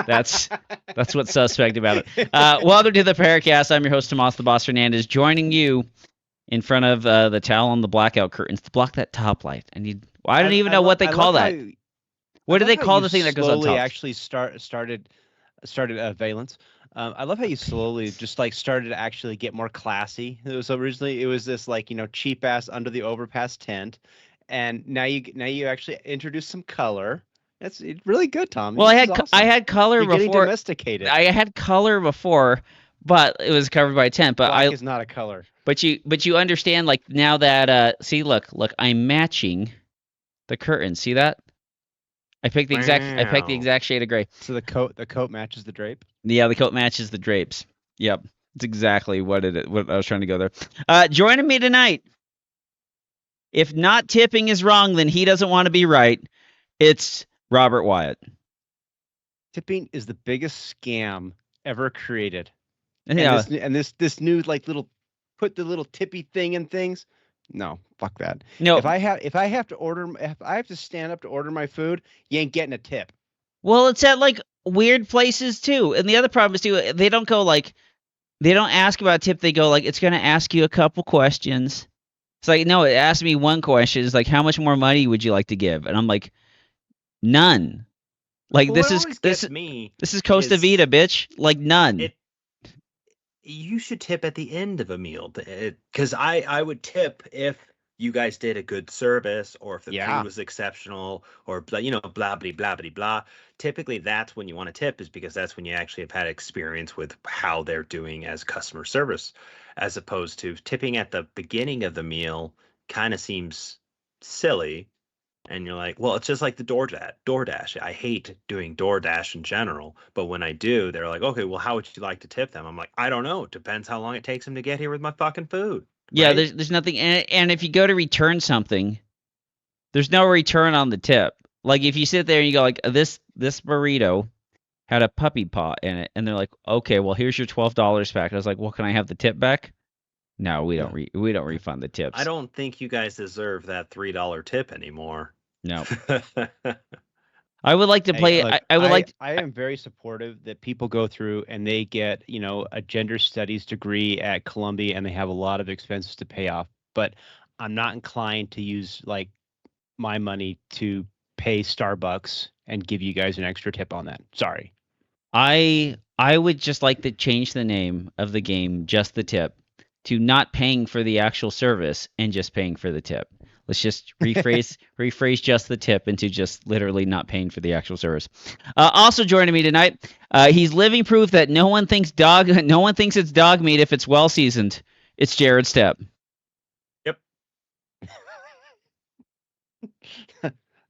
That's what's suspect about it. Welcome to the PARAcast. I'm your host, Tomas the Boss Hernandez, joining you in front of the towel on the blackout curtains to block that top light. I don't even know what they call that. I What do love they how call you the thing that goes on slowly top? actually started Valence. I love how you slowly just like started to actually get more classy. It was originally it was this like cheap ass under the overpass tent, and now you actually introduced some color. That's really good, Tom. Well, This is I awesome. had color You're getting before. domesticated. I had color before, but it was covered by a tent. Black is not a color. But you understand, like, now that see, look, I'm matching the curtains. See that? I picked the Wow. exact shade of gray. So the coat matches the drape. Yeah, the coat matches the drapes. Yep. It's exactly what I was trying to go there. Joining me tonight. If not tipping is wrong, then he doesn't want to be right. It's Robert Wyatt. Tipping is the biggest scam ever created. Yeah. And this new like little put the little tippy thing in things. No, fuck that. No. If I have to stand up to order my food, you ain't getting a tip. Well, it's at like weird places too. And the other problem is too, they don't ask about a tip, they go like, it's gonna ask you a couple questions. It's like, no, it asked me one question. It's like, how much more money would you like to give? And I'm like, none. Like, Well, this what is always this gets me this is Costa is Vida, bitch. Like, none. you should tip at the end of a meal, because I would tip if you guys did a good service, or if the Yeah. food was exceptional, or blah blah blah blah blah. Typically, that's when you want to tip, is because that's when you actually have had experience with how they're doing as customer service, as opposed to tipping at the beginning of the meal. Kind of seems silly. And you're like, well, it's just like the DoorDash. I hate doing DoorDash in general, but when I do, they're like, okay, well, how would you like to tip them? I'm like, I don't know. It depends how long it takes them to get here with my fucking food. Yeah, Right? there's nothing, and if you go to return something, there's no return on the tip. Like, if you sit there and you go like, this burrito had a puppy paw in it, and they're like, okay, well, here's your $12 back. I was like, well, can I have the tip back? No, we don't. We don't refund the tips. I don't think you guys deserve that $3 tip anymore. No. I would like to play. Look, I am very supportive that people go through and they get a gender studies degree at Columbia and they have a lot of expenses to pay off. But I'm not inclined to use like my money to pay Starbucks and give you guys an extra tip on that. Sorry. I would just like to change the name of the game, Just the Tip, to not paying for the actual service and just paying for the tip. Let's just rephrase Just the Tip into just literally not paying for the actual service. Also joining me tonight, he's living proof that no one thinks it's dog meat if it's well seasoned. It's Jared Stepp. Yep.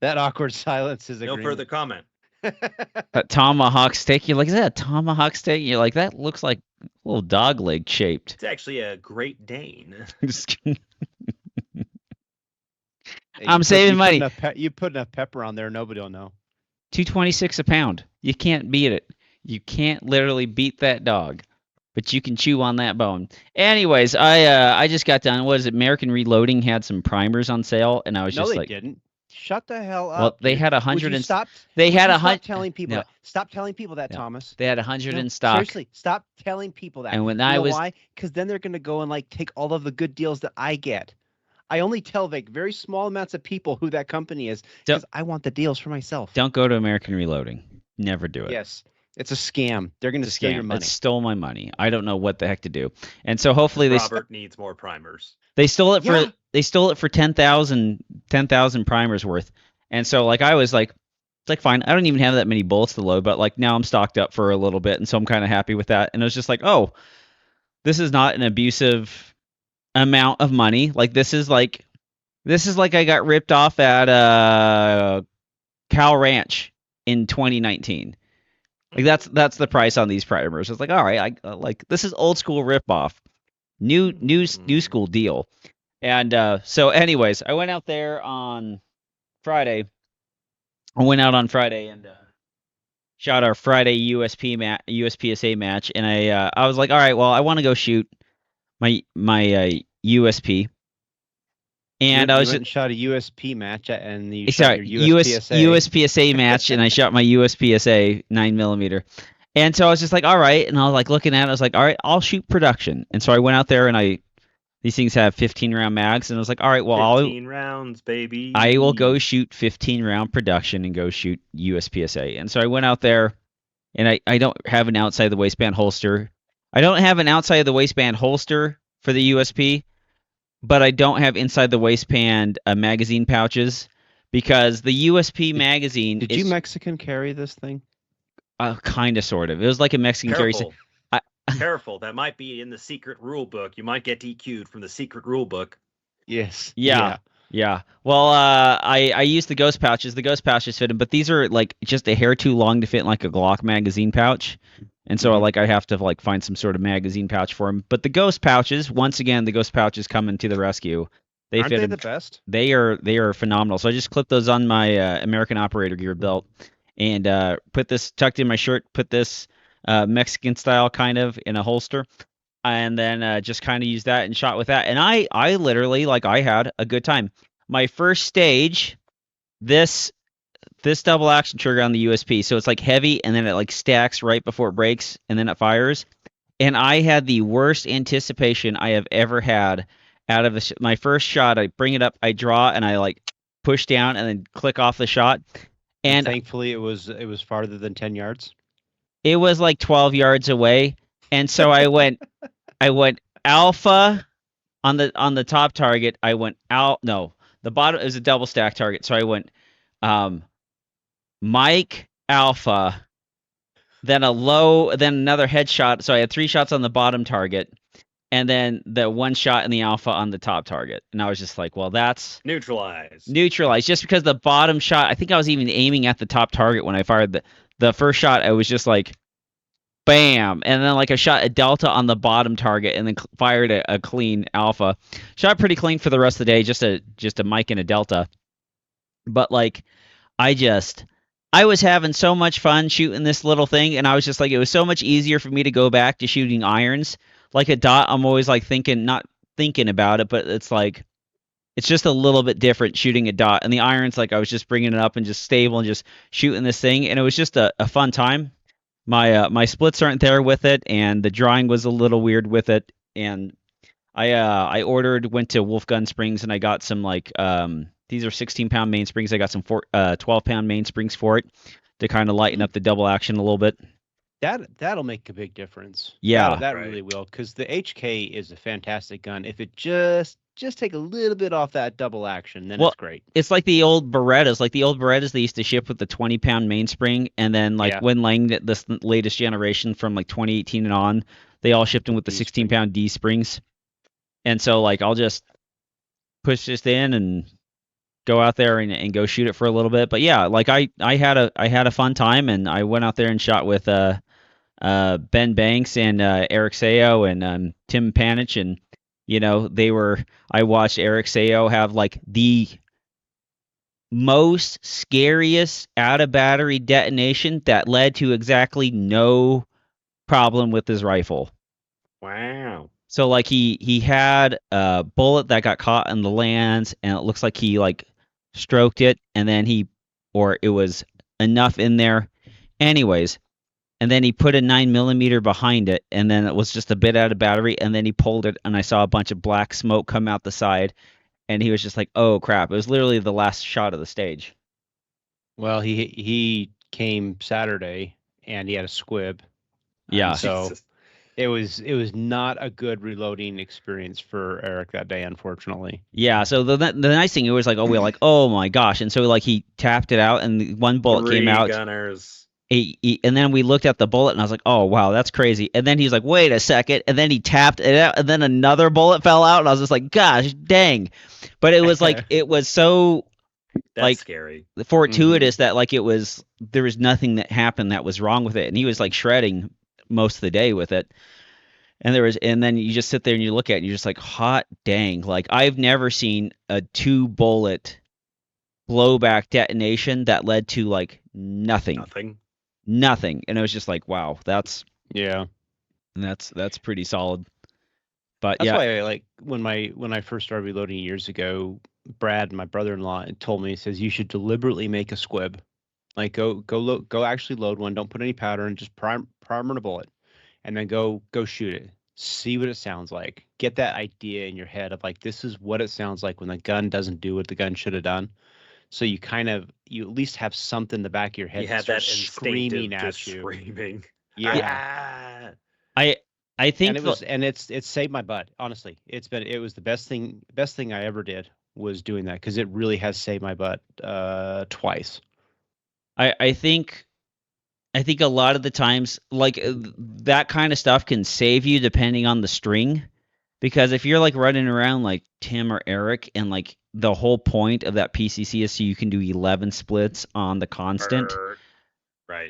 That awkward silence is no further comment. That tomahawk steak, you're like, is that a tomahawk steak? You're like, that looks like a little dog leg shaped. It's actually a Great Dane. I'm saving money. You put enough pepper on there, nobody will know. $2.26 a pound. You can't beat it. You can't literally beat that dog, but you can chew on that bone. Anyways, I just got done. What is it? American Reloading had some primers on sale, and I was just like, they didn't. Shut the hell up. Well, they dude. had 100 and stop. They had 100. telling people. No. That. Stop telling people that, No. Thomas. They had 100 in stock. Seriously, stop telling people that. And when why? Because then they're gonna go and like take all of the good deals that I get. I only tell like very small amounts of people who that company is because I want the deals for myself. Don't go to American Reloading. Never do it. Yes. It's a scam. They're going to steal your money. It stole my money. I don't know what the heck to do. And so hopefully Robert needs more primers. They stole it for 10,000 primers worth. And so like I was like, it's like fine. I don't even have that many bullets to load, but like now I'm stocked up for a little bit, and so I'm kind of happy with that. And it was just like, oh, this is not an abusive amount of money. Like this is like I got ripped off at Cal Ranch in 2019. Like that's the price on these primers. It's like, all right, I like this is old school ripoff, new school deal. And so anyways, I went out there on Friday. And shot our Friday USPSA match, and I was like, all right, well, I want to go shoot my USP. And you I was went and shot a USP match and you shot sorry, your USPSA. USPSA match, and I shot my USPSA 9mm. And so I was just like, all right, and I was like looking at it, I was like, all right, I'll shoot production. And so I went out there and these things have 15-round mags, and I was like, all right, well, 15 rounds, baby. I will go shoot 15-round production and go shoot USPSA. And so I went out there, and I don't have an outside the waistband holster. I don't have an outside the waistband holster for the USP, but I don't have inside the waistband magazine pouches because the USP magazine. Did you Mexican carry this thing? Kind of, sort of. It was like a Mexican carry. Careful. Careful. That might be in the secret rule book. You might get DQ'd from the secret rule book. Yes. Yeah. Well, I used the ghost pouches. The ghost pouches fit them, but these are like just a hair too long to fit in like a Glock magazine pouch. And so like I have to like find some sort of magazine pouch for them. But the ghost pouches, once again, the ghost pouches coming to the rescue. Aren't fit they them. the best? They are phenomenal. So I just clipped those on my American Operator Gear belt and put this tucked in my shirt. Put this Mexican style kind of in a holster, and then just kind of used that and shot with that. And I literally like I had a good time. My first stage, this double action trigger on the USP, so it's like heavy and then it like stacks right before it breaks and then it fires. And I had the worst anticipation I have ever had out of my first shot. I bring it up, I draw, and I like push down and then click off the shot. And thankfully it was farther than 10 yards. It was like 12 yards away. And so I went alpha on the top target. I went out. No, the bottom is a double stack target. So I went Mike alpha, then another headshot. So I had 3 shots on the bottom target, and then the 1 shot in the alpha on the top target. And I was just like, well, that's neutralized. Just because the bottom shot, I think I was even aiming at the top target when I fired the first shot. I was just like, bam, and then like I shot a delta on the bottom target, and then fired a clean alpha. Shot pretty clean for the rest of the day, just a mic and a delta. But like, I was having so much fun shooting this little thing, and I was just like, it was so much easier for me to go back to shooting irons. Like a dot, I'm always like not thinking about it, but it's like, it's just a little bit different shooting a dot. And the irons, like I was just bringing it up and just stable and just shooting this thing, and it was just a fun time. My splits aren't there with it, and the drawing was a little weird with it. And I went to Wolf Gun Springs, and I got some like these are 16-pound mainsprings. I got some 12-pound mainsprings for it to kind of lighten up the double action a little bit. That'll make a big difference. Yeah, that really will, because the HK is a fantastic gun. If it just take a little bit off that double action, then it's great. It's like the old Berettas. Like the old Berettas, they used to ship with the 20-pound mainspring, and then like when Lang, this latest generation from like 2018 and on, they all shipped them with the 16-pound D springs. And so like I'll just push this in and go out there and go shoot it for a little bit. But yeah, like I had a fun time, and I went out there and shot with Ben Banks and Eric Sayo and Tim Panich, and I watched Eric Sayo have like the most scariest out of battery detonation that led to exactly no problem with his rifle. Wow. So like he had a bullet that got caught in the lands, and it looks like he like stroked it, and then it was enough in there anyways, and then he put a 9mm behind it, and then it was just a bit out of battery, and then he pulled it, and I saw a bunch of black smoke come out the side, and he was just like, oh crap. It was literally the last shot of the stage. Well, he came Saturday, and he had a squib. Yeah. So it was not a good reloading experience for Eric that day, unfortunately. Yeah, so the nice thing, it was like, oh my gosh. And so like he tapped it out, and one bullet came out. Gunners. And then we looked at the bullet, and I was like, oh wow, that's crazy. And then he's like, wait a second, and then he tapped it out, and then another bullet fell out, and I was just like, gosh dang. But it was like, it was so that's like scary, fortuitous that like there was nothing that happened that was wrong with it, and he was like shredding most of the day with it. And then you just sit there and you look at it, and you're just like, hot dang. Like I've never seen a 2-bullet blowback detonation that led to like nothing. And it was just like, wow, that's pretty solid. But That's yeah, why I like when I first started reloading years ago, Brad, my brother-in-law, told me, he says you should deliberately make a squib. Like go actually load one, don't put any powder in, just primer a bullet, and then go shoot it. See what it sounds like. Get that idea in your head of like, this is what it sounds like when the gun doesn't do what the gun should have done. So you at least have something in the back of your head You that had that starts screaming instinctive just at you. screaming. Yeah. I think It's saved my butt. Honestly, it was the best thing I ever did was doing that, because it really has saved my butt twice. I think a lot of the times, like that kind of stuff can save you depending on the string, because if you're like running around like Tim or Eric, and like the whole point of that PCC is so you can do 11 splits on the constant. Right.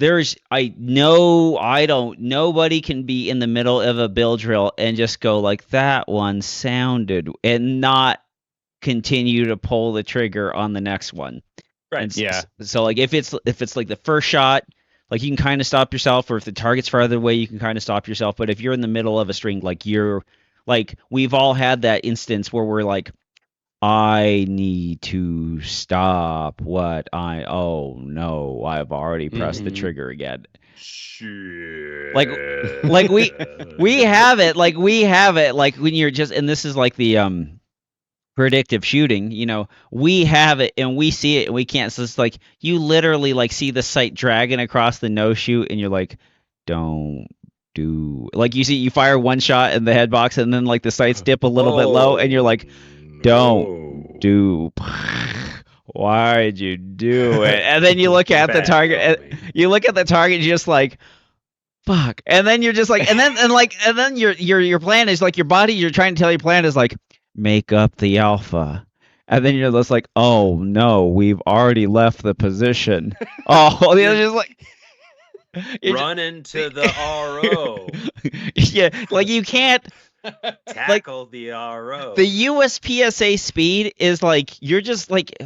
Nobody can be in the middle of a bill drill and just go like, that one sounded, and not continue to pull the trigger on the next one. Right. And Yeah. So like if it's like the first shot, like you can kind of stop yourself, or if the target's farther away, you can kind of stop yourself. But if you're in the middle of a string, we've all had that instance where we're like, I need to stop oh no, I've already pressed the trigger again. Shit. Like we have it like when you're just, and this is like the predictive shooting, we have it and we see it and we can't. So it's like you literally like see the sight dragging across the no shoot, and you're like, don't do, like you fire one shot in the head box, and then like the sights dip a little bit low, and you're like, don't do. Why'd you do it? And then you look at the target, and you're just like, fuck. And then you're just like, and then your plan is like, your body, you're trying to tell your plan is like, make up the alpha. And then you're just like, oh no, we've already left the position. Oh, you're just like, run into the RO. Yeah, like you can't tackle the RO. The USPSA speed is like, you're just like,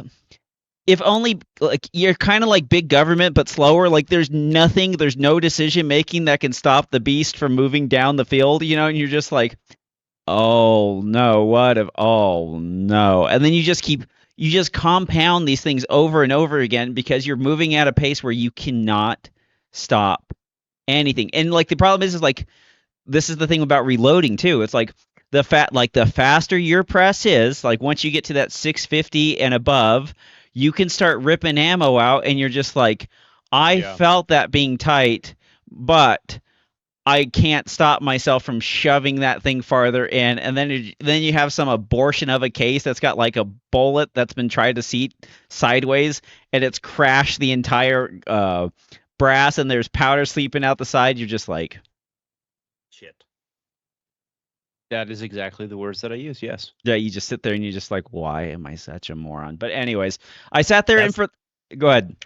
if only like you're kind of like big government but slower. Like there's no decision making that can stop the beast from moving down the field, and you're just like, oh no, oh no. And then you just compound these things over and over again, because you're moving at a pace where you cannot stop anything. And like the problem is like, this is the thing about reloading too. It's like the faster your press is, like once you get to that 650 and above, you can start ripping ammo out, and you're just like, I felt that being tight, but I can't stop myself from shoving that thing farther in. And then you have some abortion of a case that's got like a bullet that's been tried to seat sideways, and it's crashed the entire brass, and there's powder sleeping out the side. You're just like, shit. That is exactly the words that I use. Yes. Yeah, you just sit there and you're just like, why am I such a moron? But anyways, I sat there go ahead.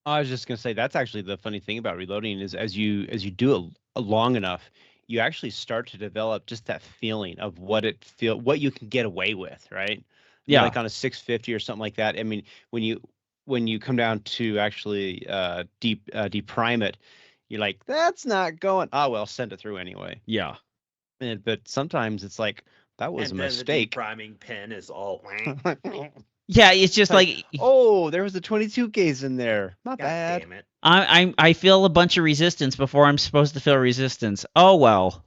I was just gonna say, that's actually the funny thing about reloading is as you do it long enough, you actually start to develop just that feeling of what you can get away with, right? Yeah. Like on a 650 or something like that. I mean, when you come down to actually deprime it, you're like, that's not going. Oh well, send it through anyway. Yeah. But sometimes it's like, that was a mistake. The priming pin is all. Yeah, it's just like, oh, there was a 22 gauge in there. Not bad. Damn it. I feel a bunch of resistance before I'm supposed to feel resistance. Oh well.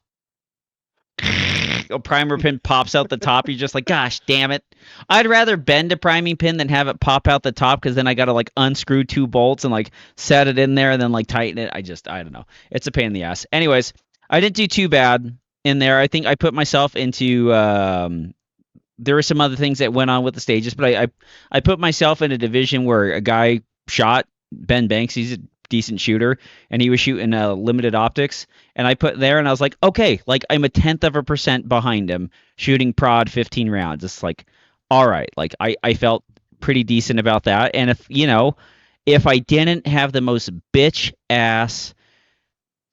A primer pin pops out the top. You're just like, gosh damn it. I'd rather bend a priming pin than have it pop out the top, because then I gotta like unscrew 2 bolts and like set it in there and then like tighten it. I don't know. It's a pain in the ass. Anyways, I didn't do too bad in there. I think I put myself into there were some other things that went on with the stages, but I put myself in a division where a guy shot Ben Banks. He's a decent shooter, and he was shooting limited optics, and I put there, and I was like, okay, like I'm 0.1% behind him shooting prod 15 rounds. It's like, all right, like I felt pretty decent about that. And if I didn't have the most bitch ass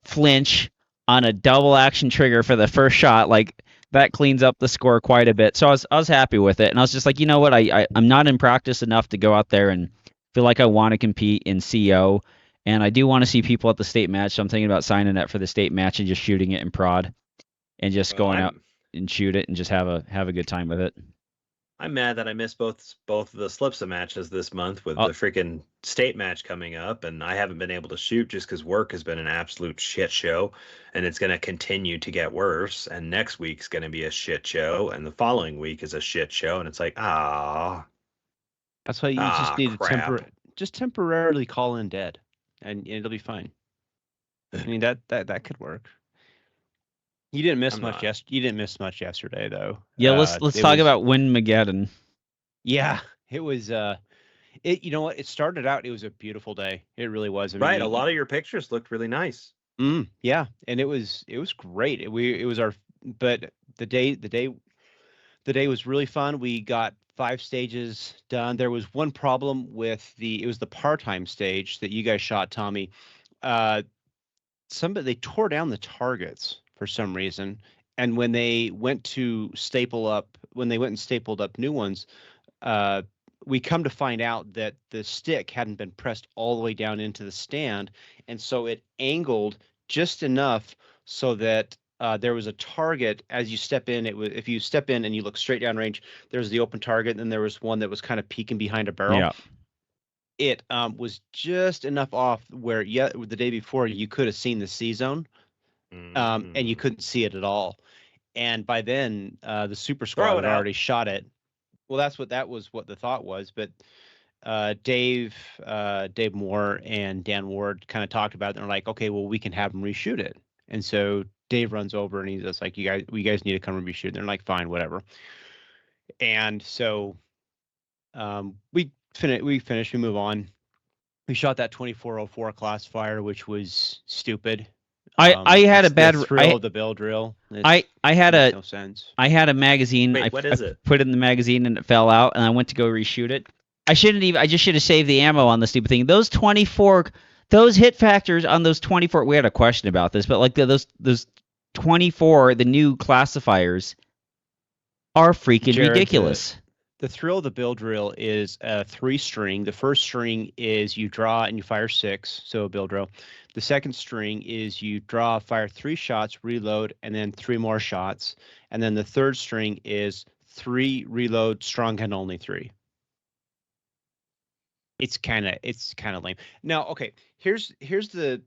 flinch on a double action trigger for the first shot, like that cleans up the score quite a bit. So I was happy with it, and I was just like, you know what, I'm not in practice enough to go out there and feel like I want to compete in CO, and I do want to see people at the state match. So I'm thinking about signing up for the state match and just shooting it in prod, and just going out and shoot it and just have a good time with it. I'm mad that I missed both of the SLPSA matches this month with Oh. the freaking state match coming up, and I haven't been able to shoot just because work has been an absolute shit show, and it's going to continue to get worse. And next week's going to be a shit show, and the following week is a shit show, and it's like, That's why you just need crap. to temporarily call in dead, and it'll be fine. I mean that could work. You didn't miss much. You didn't miss much yesterday, though. Yeah, let's talk about Winmageddon. Yeah, it was. You know what? It started out. It was a beautiful day. It really was. I mean, Right, a lot of your pictures looked really nice. Yeah, and it was great. It was our. But the day was really fun. We got 5 stages done. There was one problem with it was the part-time stage that you guys shot, Tommy. They tore down the targets for some reason, and when they went and stapled up new ones, we come to find out that the stick hadn't been pressed all the way down into the stand, and so it angled just enough so that there was a target as you step in. If you step in and you look straight down range, there's the open target, and then there was one that was kind of peeking behind a barrel. Yeah. It was just enough off where the day before you could have seen the C zone, and you couldn't see it at all. And by then, the super squad had already shot it. Well, that was what the thought was. But Dave Moore and Dan Ward kind of talked about it, and they're like, okay, well, we can have them reshoot it. And so Dave runs over and he's just like, you guys need to come and reshoot it. And they're like, fine, whatever. And so we finished, we move on. We shot that 2404 classifier, which was stupid. I had a bad thrill of the bill drill. I had no sense. I had a magazine. Wait, what is it? Put it in the magazine and it fell out, and I went to go reshoot it. I just should have saved the ammo on the stupid thing. Those hit factors on those 24. We had a question about this, but like those 24, the new classifiers are freaking Jared, ridiculous. The thrill of the bill drill is a 3-string. The first string is you draw and you fire 6, so a bill drill. The second string is you draw, fire 3 shots, reload, and then 3 more shots. And then the third string is 3 reload, strong hand only 3. It's kind of lame. Now, okay, here's the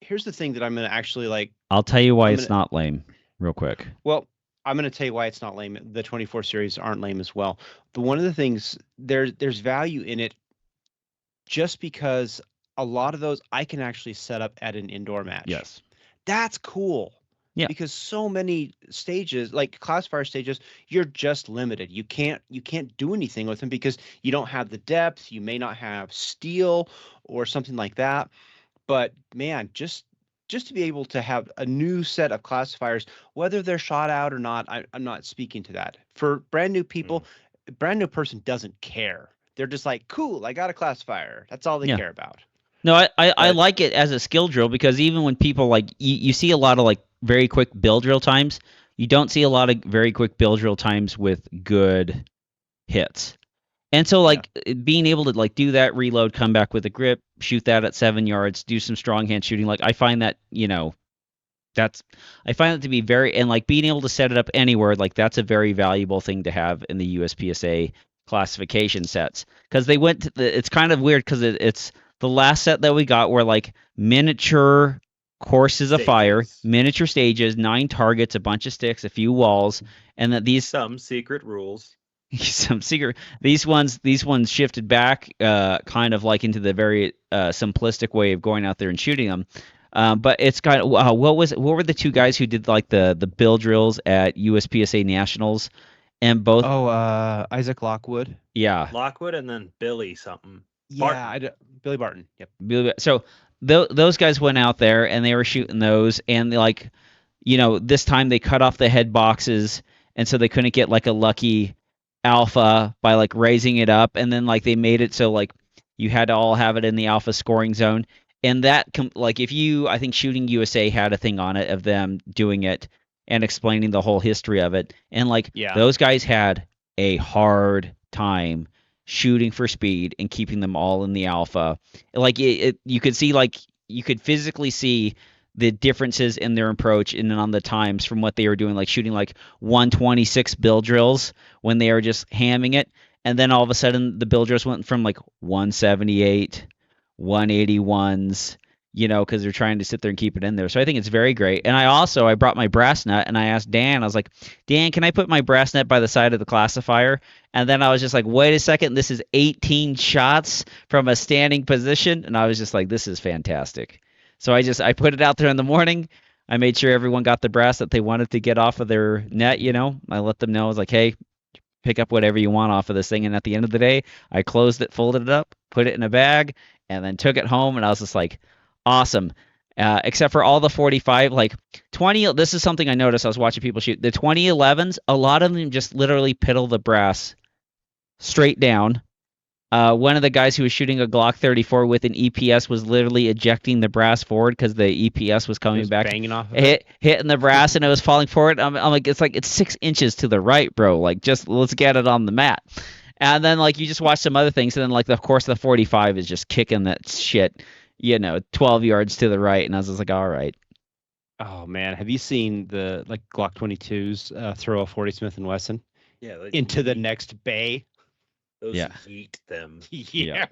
thing that I'm gonna actually like. I'll tell you why it's not lame, real quick. Well, I'm going to tell you why it's not lame. The 24 series aren't lame as well. But one of the things, there's value in it just because a lot of those I can actually set up at an indoor match. Yes. That's cool. Yeah. Because so many stages, like classifier stages, you're just limited. You can't do anything with them because you don't have the depth. You may not have steel or something like that. But man, just to be able to have a new set of classifiers, whether they're shot out or not, I'm not speaking to that. For brand new people, a brand new person doesn't care. They're just like, cool, I got a classifier. That's all they care about. No, I like it as a skill drill because even when people like, you see a lot of like very quick bill drill times, you don't see a lot of very quick bill drill times with good hits. And so, like, being able to, like, do that, reload, come back with a grip, shoot that at 7 yards, do some strong hand shooting, like, I find that, I find it to be very, and, like, being able to set it up anywhere, like, that's a very valuable thing to have in the USPSA classification sets. Because they went to it's kind of weird because it's the last set that we got were, like, miniature courses of fire, miniature stages, 9 targets, a bunch of sticks, a few walls, and that these... Some secret rules. These ones shifted back kind of like into the very simplistic way of going out there and shooting them, but it's kind of what were the 2 guys who did like the bill drills at USPSA Nationals, and both Isaac Lockwood, Lockwood, and then Billy something, Billy Barton, yep. So those guys went out there and they were shooting those, and like this time they cut off the head boxes, and so they couldn't get like a lucky alpha by like raising it up, and then like they made it so like you had to all have it in the alpha scoring zone, and that like I think Shooting USA had a thing on it of them doing it and explaining the whole history of it, and like those guys had a hard time shooting for speed and keeping them all in the alpha. Like you could see, like you could physically see the differences in their approach and then on the times from what they were doing, like shooting like 126 bill drills when they were just hamming it. And then all of a sudden the bill drills went from like 178, 181s, because they're trying to sit there and keep it in there. So I think it's very great. And I brought my brass nut and I asked Dan, I was like, Dan, can I put my brass nut by the side of the classifier? And then I was just like, wait a second, this is 18 shots from a standing position. And I was just like, this is fantastic. So I put it out there in the morning. I made sure everyone got the brass that they wanted to get off of their net. I let them know. I was like, hey, pick up whatever you want off of this thing. And at the end of the day, I closed it, folded it up, put it in a bag, and then took it home. And I was just like, awesome. Except for all the 45, like 20. This is something I noticed. I was watching people shoot the 2011s. A lot of them just literally piddle the brass straight down. One of the guys who was shooting a Glock 34 with an EPS was literally ejecting the brass forward because the EPS was coming back, banging off of it. hitting the brass, and it was falling forward. I'm like, it's 6 inches to the right, bro. Like, just let's get it on the mat. And then like you just watch some other things, and then like of course the 45 is just kicking that shit, 12 yards to the right, and I was just like, all right. Oh man, have you seen the like Glock 22s throw a 40 Smith & Wesson into the next bay? Those eat them. Yeah.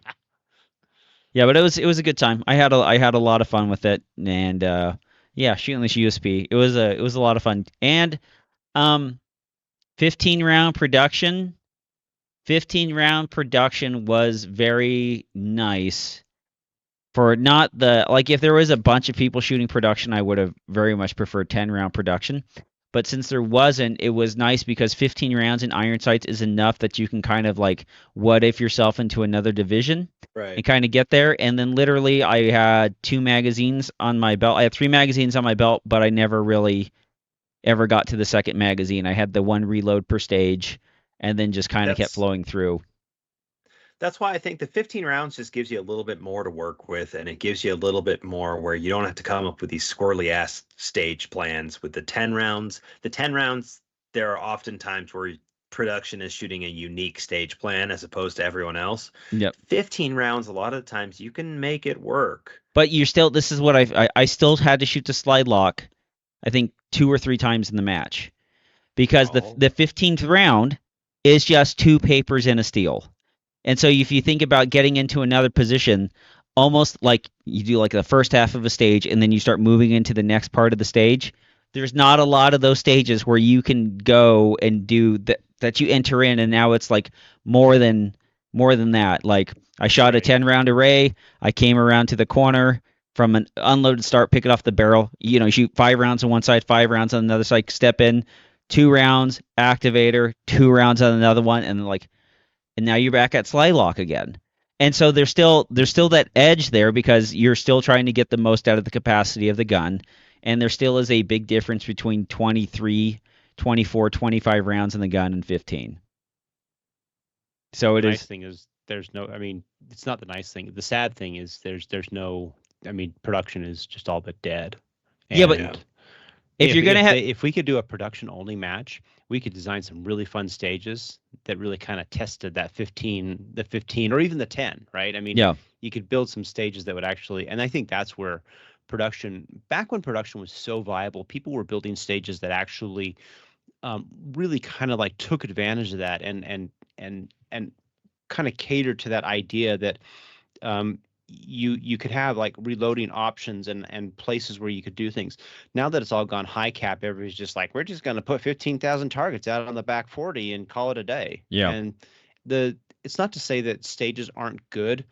Yeah, but it was a good time. I had a lot of fun with it, and shooting this USP, it was a lot of fun. And 15 round production was very nice. For not the like, if there was a bunch of people shooting production, I would have very much preferred 10 round production. But since there wasn't, it was nice because 15 rounds in iron sights is enough that you can kind of like what if yourself into another division, right, and kind of get there. And then literally I had 2 magazines on my belt. I had 3 magazines on my belt, but I never really ever got to the second magazine. I had the 1 reload per stage and then just kind of kept flowing through. That's why I think the 15 rounds just gives you a little bit more to work with, and it gives you a little bit more where you don't have to come up with these squirrely ass stage plans. With the 10 rounds, there are often times where production is shooting a unique stage plan as opposed to everyone else. Yep. 15 rounds, a lot of the times you can make it work. But this is what I still had to shoot the slide lock, I think 2 or 3 times in the match, because the 15th round is just 2 papers and a steel. And so if you think about getting into another position, almost like you do like the first half of a stage and then you start moving into the next part of the stage, there's not a lot of those stages where you can go and do that you enter in, and now it's like more than that. Like I shot a 10 round array, I came around to the corner from an unloaded start, pick it off the barrel, shoot 5 rounds on one side, 5 rounds on another side, step in, 2 rounds, activator, 2 rounds on another one, and now you're back at slide lock again. And so there's still that edge there because you're still trying to get the most out of the capacity of the gun. And there still is a big difference between 23, 24, 25 rounds in the gun and 15. So the nice thing is there's no, I mean, it's not the nice thing. The sad thing is there's no, I mean, production is just all but dead. And yeah, but if we could do a production only match, we could design some really fun stages that really kind of tested that 15 or even the 10, right? I mean, you could build some stages that would actually, and I think that's where production, back when production was so viable, people were building stages that actually really kind of like took advantage of that and kind of catered to that idea that you could have like reloading options and places where you could do things. Now that it's all gone high cap, everybody's just like, we're just going to put 15,000 targets out on the back 40 and call it a day. Yeah. And it's not to say that stages aren't good,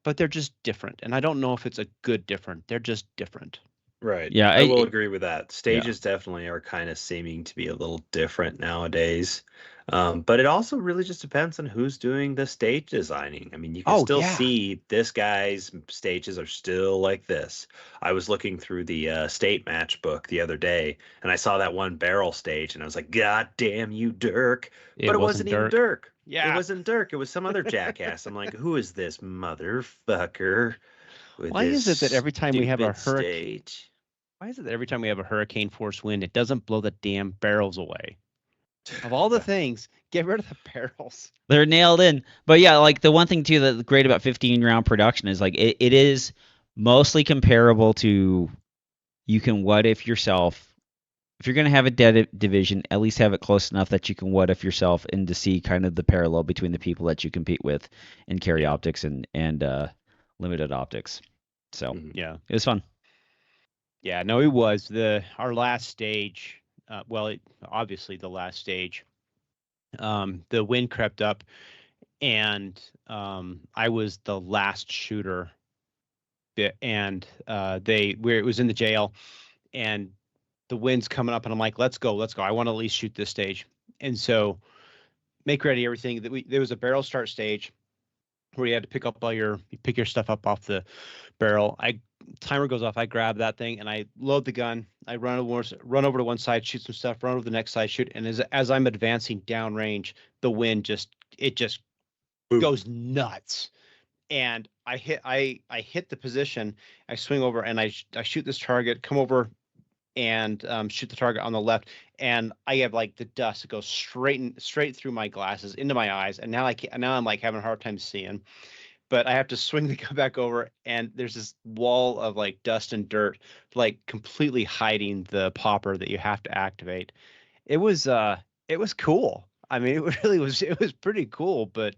but they're just different. And I don't know if it's a good different. They're just different. Right. Yeah, I will agree with that. Stages definitely are kind of seeming to be a little different nowadays. But it also really just depends on who's doing the stage designing. I mean, you can still see this guy's stages are still like this. I was looking through the state match book the other day, and I saw that one barrel stage, and I was like, God damn you, Dirk. But it wasn't even Dirk. Yeah. It wasn't Dirk. It was some other jackass. I'm like, who is this motherfucker? Why is it that every time we have a hurricane? Why is it that every time we have a hurricane force wind, it doesn't blow the damn barrels away? Of all the things, get rid of the barrels. They're nailed in. But yeah, like the one thing too that's great about 15 round production is like it is mostly comparable to you can what if yourself. If you're going to have a dead division, at least have it close enough that you can what if yourself and to see kind of the parallel between the people that you compete with in carry Yeah. optics and limited optics. So Mhm. Yeah. it was fun. Yeah, no, it was our last stage. Obviously the last stage. The wind crept up, and I was the last shooter. And it was in the jail, and the wind's coming up, and I'm like, let's go. I want to at least shoot this stage. And so make ready everything. There was a barrel start stage where you had to pick your stuff up off the barrel. Timer goes off. I grab that thing and I load the gun. I run over to one side, shoot some stuff, run over to the next side, shoot. And as I'm advancing downrange, the wind just Boom. goes nuts. And I hit the position. I swing over and I shoot this target. Come over and shoot the target on the left. And I have like the dust that goes straight through my glasses into my eyes. And now I'm like having a hard time seeing. But I have to swing the gun back over, and there's this wall of like dust and dirt, like completely hiding the popper that you have to activate. It was cool. I mean, it really was. It was pretty cool, but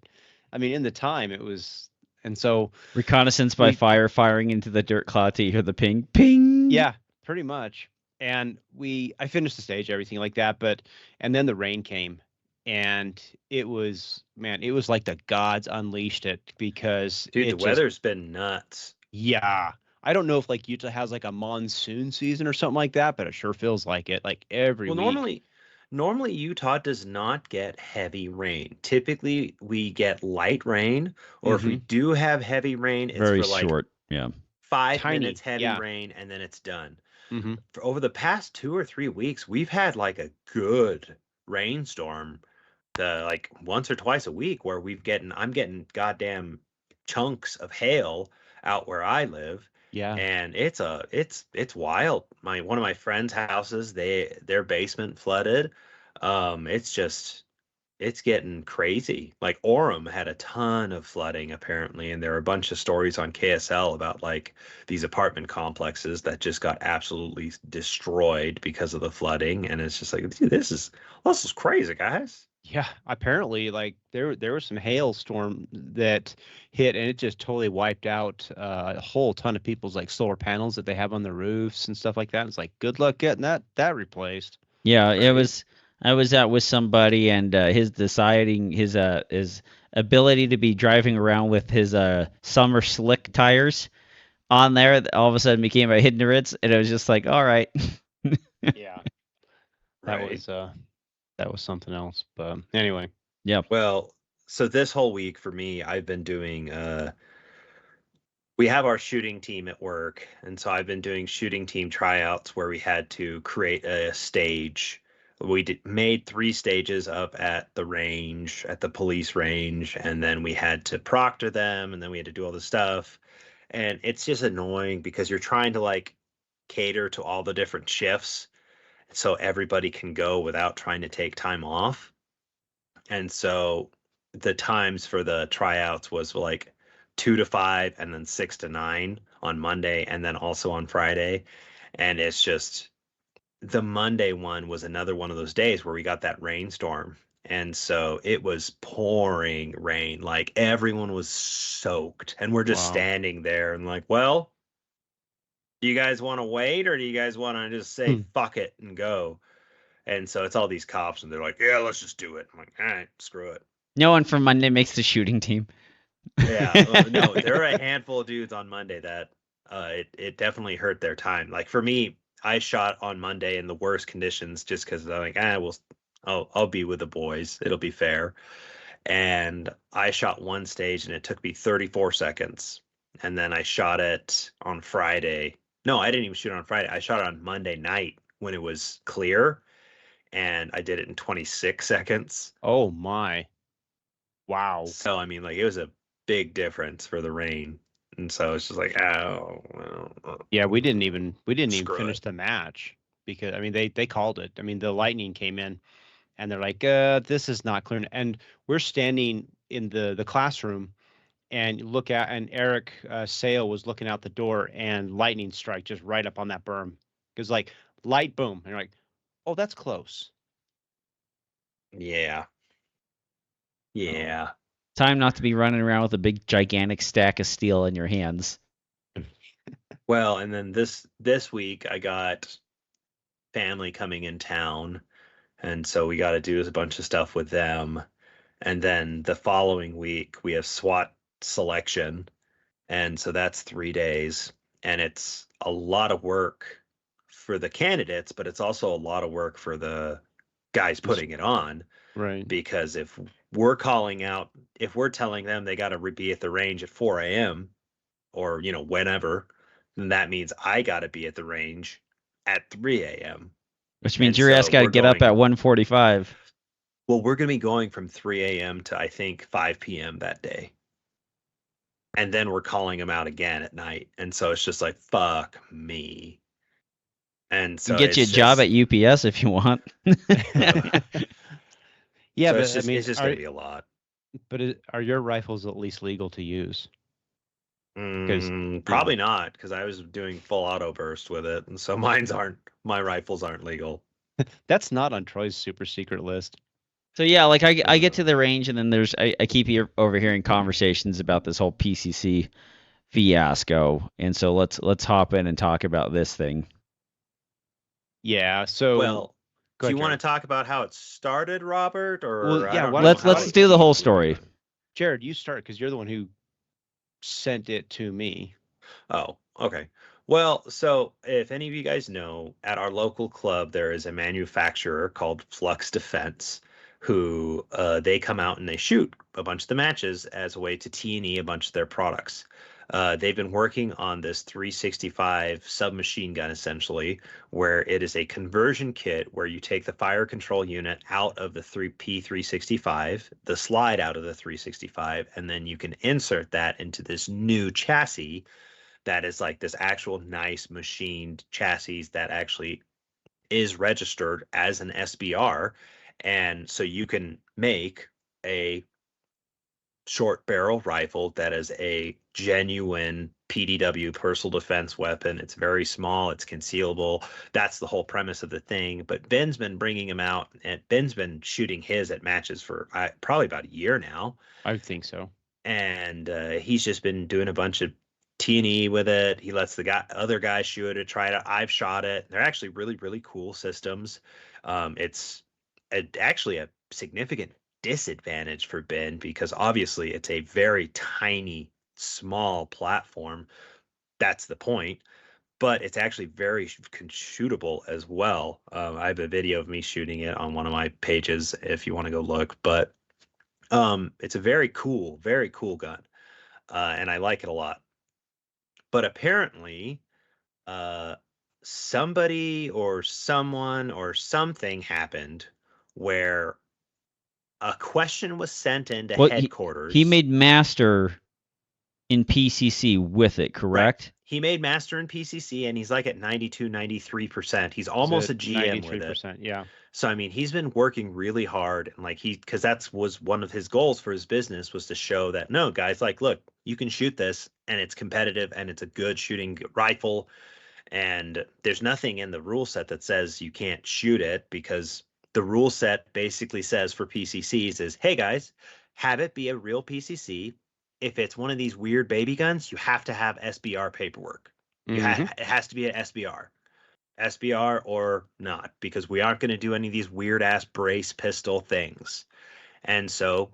I mean, in the time, it was. And so Reconnaissance by fire, firing into the dirt cloud till you hear the ping, ping. yeah, pretty much. And I finished the stage, everything like that, and then the rain came, and it was like the gods unleashed it, because Dude, it the weather's been nuts. Yeah. I don't know if like Utah has like a monsoon season or something like that, but it sure feels like it, like every Well, week. normally Utah does not get heavy rain. Typically, we get light rain, or if we do have heavy rain, it's Very for like short. Yeah. 5 minutes Tiny. heavy Yeah. rain, and then it's done. Mm-hmm. For over the past 2 or 3 weeks, we've had like a good rainstorm, like once or twice a week, where I'm getting goddamn chunks of hail out where I live. Yeah. And it's wild. One of my friends' houses, their basement flooded. It's getting crazy. Like Orem had a ton of flooding apparently, and there are a bunch of stories on KSL about like these apartment complexes that just got absolutely destroyed because of the flooding. And it's just like, dude, this is crazy, guys. Yeah. Apparently, like there was some hailstorm that hit, and it just totally wiped out a whole ton of people's like solar panels that they have on their roofs and stuff like that. It's like, good luck getting that replaced. Yeah, it Right? was. I was out with somebody, and his ability to be driving around with his summer slick tires on there all of a sudden became a hindrance, and it was just like, all right. Yeah. Right. That was something else. But anyway. Yeah. Well, so this whole week for me, I've been doing we have our shooting team at work, and so I've been doing shooting team tryouts where we had to create a stage. We made 3 stages up at the range, at the police range, and then we had to proctor them, and then we had to do all the stuff. And it's just annoying because you're trying to like cater to all the different shifts so everybody can go without trying to take time off. And so the times for the tryouts was like 2 to 5 and then 6 to 9 on Monday and then also on Friday. And it's just the Monday one was another one of those days where we got that rainstorm. And so it was pouring rain, like everyone was soaked. And we're just Wow. standing there and like, well, do you guys want to wait or do you guys want to just say fuck it and go? And so it's all these cops and they're like, yeah, let's just do it. I'm like, all right, screw it. No one from Monday makes the shooting team. Yeah, no, there are a handful of dudes on Monday that it definitely hurt their time. Like for me, I shot on Monday in the worst conditions just because I'm like, I'll be with the boys. It'll be fair. And I shot one stage and it took me 34 seconds. And then I shot it on Friday. No, I didn't even shoot it on Friday. I shot it on Monday night when it was clear, and I did it in 26 seconds. Oh my. Wow. So I mean, like it was a big difference for the rain, and so it's just like, oh, well, Yeah, we didn't even Screw finish it. the match, because I mean they called it. I mean, the lightning came in and they're like, this is not clear. And we're standing in the classroom, and and Eric Sale was looking out the door, and lightning strike just right up on that berm. Because like light boom, and you're like, oh, that's close. Yeah. Yeah. Time not to be running around with a big gigantic stack of steel in your hands. Well, and then this week I got family coming in town, and so we got to do a bunch of stuff with them. And then the following week we have SWAT selection, and so that's 3 days, and it's a lot of work for the candidates, but it's also a lot of work for the guys putting it on. Right. Because if we're calling out, if we're telling them they got to be at the range at 4 a.m. or whenever, then that means I got to be at the range at 3 a.m. Which means And your ass so got to we're get up at going. 1:45. Well, we're going to be going from 3 a.m. to I think 5 p.m. that day. And then we're calling them out again at night. And so it's just like, fuck me. And Can so get you a job at UPS if you want. Yeah, so but it's just, I mean, it's just going to be a lot. But are your rifles at least legal to use? Probably not, because I was doing full auto burst with it, and so my rifles aren't legal. That's not on Troy's super secret list. So yeah, like I get to the range, and then I keep overhearing conversations about this whole PCC fiasco, and so let's hop in and talk about this thing. Yeah. So well, do you want to talk about how it started, Robert? Or well, yeah, let's do the whole story. Jared, you start because you're the one who sent it to me. Oh, okay. Well, so if any of you guys know, at our local club there is a manufacturer called Flux Defense, who they come out and they shoot a bunch of the matches as a way to T&E a bunch of their products. They've been working on this 365 submachine gun, essentially, where it is a conversion kit where you take the fire control unit out of the P365, the slide out of the 365, and then you can insert that into this new chassis that is like this actual nice machined chassis that actually is registered as an SBR. And so you can make a short barrel rifle that is a genuine PDW, personal defense weapon. It's very small, it's concealable. That's the whole premise of the thing. But Ben's been bringing him out, and Ben's been shooting his at matches for probably about a year now. I think so. And he's just been doing a bunch of T&E with it. He lets the other guys shoot it, try it out. I've shot it. They're actually really, really cool systems. It's actually a significant disadvantage for Ben because obviously it's a very tiny, small platform. That's the point. But it's actually very shootable as well. I have a video of me shooting it on one of my pages if you want to go look. But it's a very cool gun, and I like it a lot. But apparently, somebody or someone or something happened where a question was sent into headquarters. He made master in PCC with it, correct? Right. He made master in PCC, and he's like at 92, 93%. He's almost a GM with it. Yeah. So, I mean, he's been working really hard, and like because that was one of his goals for his business, was to show that, no, guys, like, look, you can shoot this, and it's competitive, and it's a good shooting rifle, and there's nothing in the rule set that says you can't shoot it, because the rule set basically says for PCCs is, hey guys, have it be a real PCC. If it's one of these weird baby guns, you have to have SBR paperwork. It has to be an SBR or not, because we aren't going to do any of these weird ass brace pistol things. And so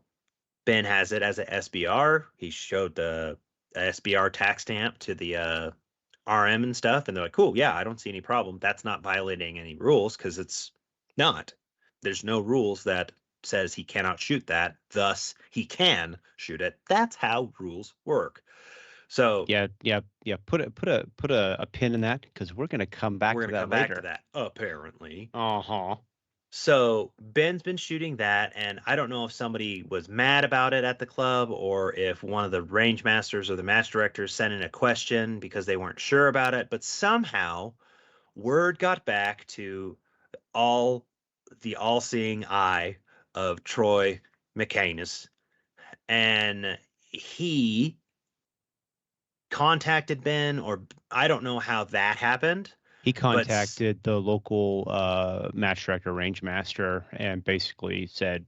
Ben has it as a SBR. He showed the SBR tax stamp to the RM and stuff, and they're like, cool, yeah, I don't see any problem. That's not violating any rules, because it's not. There's no rules that says he cannot shoot that, thus he can shoot it. That's how rules work. So yeah. Put a pin in that, because we're going to come back to that later. Back to that, apparently. Uh-huh. So Ben's been shooting that, and I don't know if somebody was mad about it at the club, or if one of the range masters or the match directors sent in a question because they weren't sure about it. But somehow word got back to the all-seeing eye of Troy McCanus, and he contacted Ben, or I don't know how that happened, He But contacted the local match director, range master, and basically said,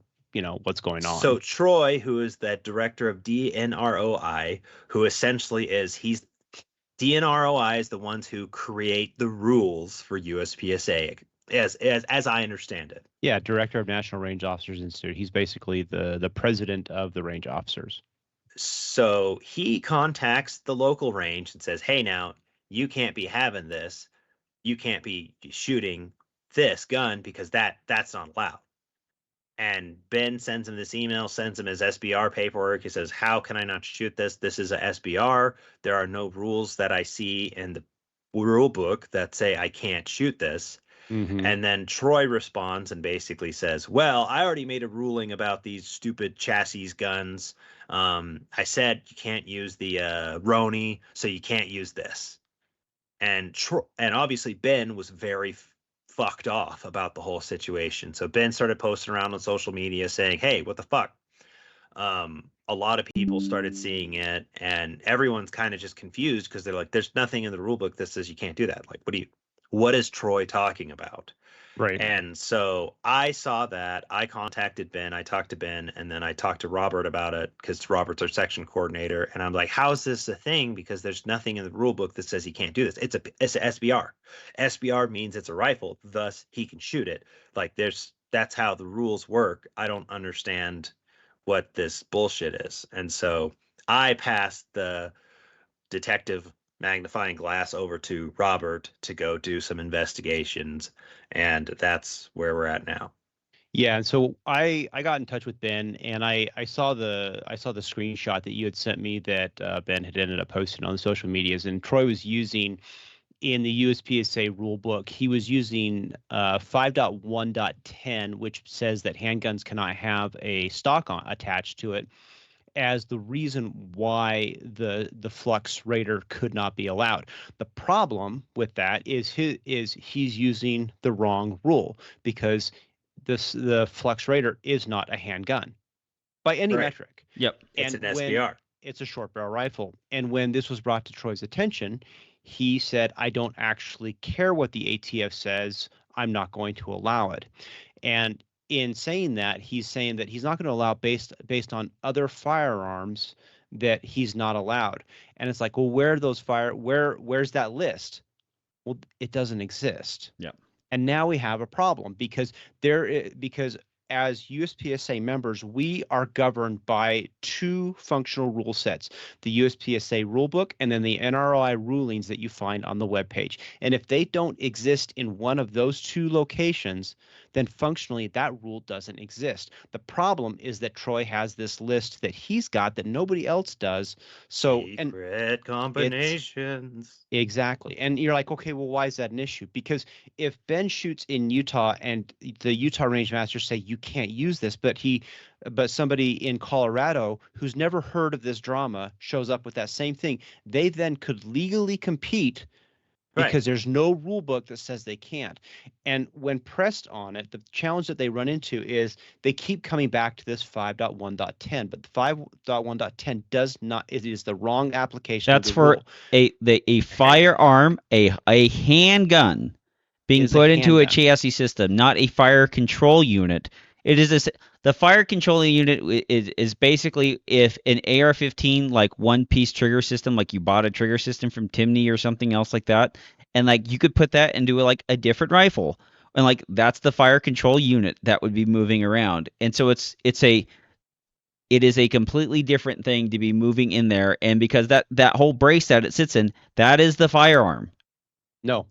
what's going so on. Troy, who is that director of DNROI, who essentially he's DNROI is the ones who create the rules for USPSA, as I understand it. Yeah, director of National Range Officers Institute. He's basically the president of the range officers. So he contacts the local range and says, "Hey, now you can't be having this. You can't be shooting this gun because that's not allowed." And Ben sends him this email, sends him his SBR paperwork. He says, "How can I not shoot this? This is a SBR. There are no rules that I see in the rule book that say I can't shoot this." Mm-hmm. And then Troy responds and basically says, "Well, I already made a ruling about these stupid chassis guns. I said you can't use the Roni, so you can't use this." And obviously Ben was very fucked off about the whole situation. So Ben started posting around on social media saying, "Hey, what the fuck?" A lot of people started seeing it, and everyone's kind of just confused because they're like, "There's nothing in the rule book that says you can't do that. Like, what is Troy talking about?" Right. And so I saw that. I contacted Ben. I talked to Ben, and then I talked to Robert about it because Robert's our section coordinator. And I'm like, "How's this a thing? Because there's nothing in the rule book that says he can't do this. It's an SBR. SBR means it's a rifle, thus he can shoot it. Like that's how the rules work. I don't understand what this bullshit is." And so I passed the detective magnifying glass over to Robert to go do some investigations, and that's where we're at now. Yeah, and so I got in touch with Ben, and I saw the screenshot that you had sent me that Ben had ended up posting on the social medias, and Troy was using in the USPSA rule book, he was using 5.1.10, which says that handguns cannot have a stock attached to it, as the reason why the Flux Raider could not be allowed. The problem with that is he's using the wrong rule, because the Flux Raider is not a handgun by any Right. metric. Yep. It's And an when SBR. it's a short barrel rifle, and when this was brought to Troy's attention, he said, "I don't actually care what the ATF says. I'm not going to allow it." And in saying that he's not going to allow based on other firearms that he's not allowed. And it's like, well, where's that list? Well, it doesn't exist. Yeah. And now we have a problem, because as USPSA members, we are governed by two functional rule sets: the USPSA rulebook and then the NROI rulings that you find on the webpage. And if they don't exist in one of those two locations, then functionally that rule doesn't exist. The problem is that Troy has this list that he's got that nobody else does. So, and Secret combinations. exactly. And you're like, okay, well, why is that an issue? Because if Ben shoots in Utah and the Utah range masters say you can't use this, but somebody in Colorado who's never heard of this drama shows up with that same thing, they then could legally compete, because Right. there's no rule book that says they can't. And when pressed on it, the challenge that they run into is they keep coming back to this 5.1.10, but the 5.1.10 does not, it is the wrong application That's of the for rule. a firearm, a handgun being Is a put into a handgun. chassis system, not a fire control unit. It is the fire control unit is basically if an AR-15 like one piece trigger system, like you bought a trigger system from Timney or something else like that, and like you could put that into like a different rifle, and like that's the fire control unit that would be moving around. And so it is a completely different thing to be moving in there, and because that whole brace that it sits in, that is the firearm. No.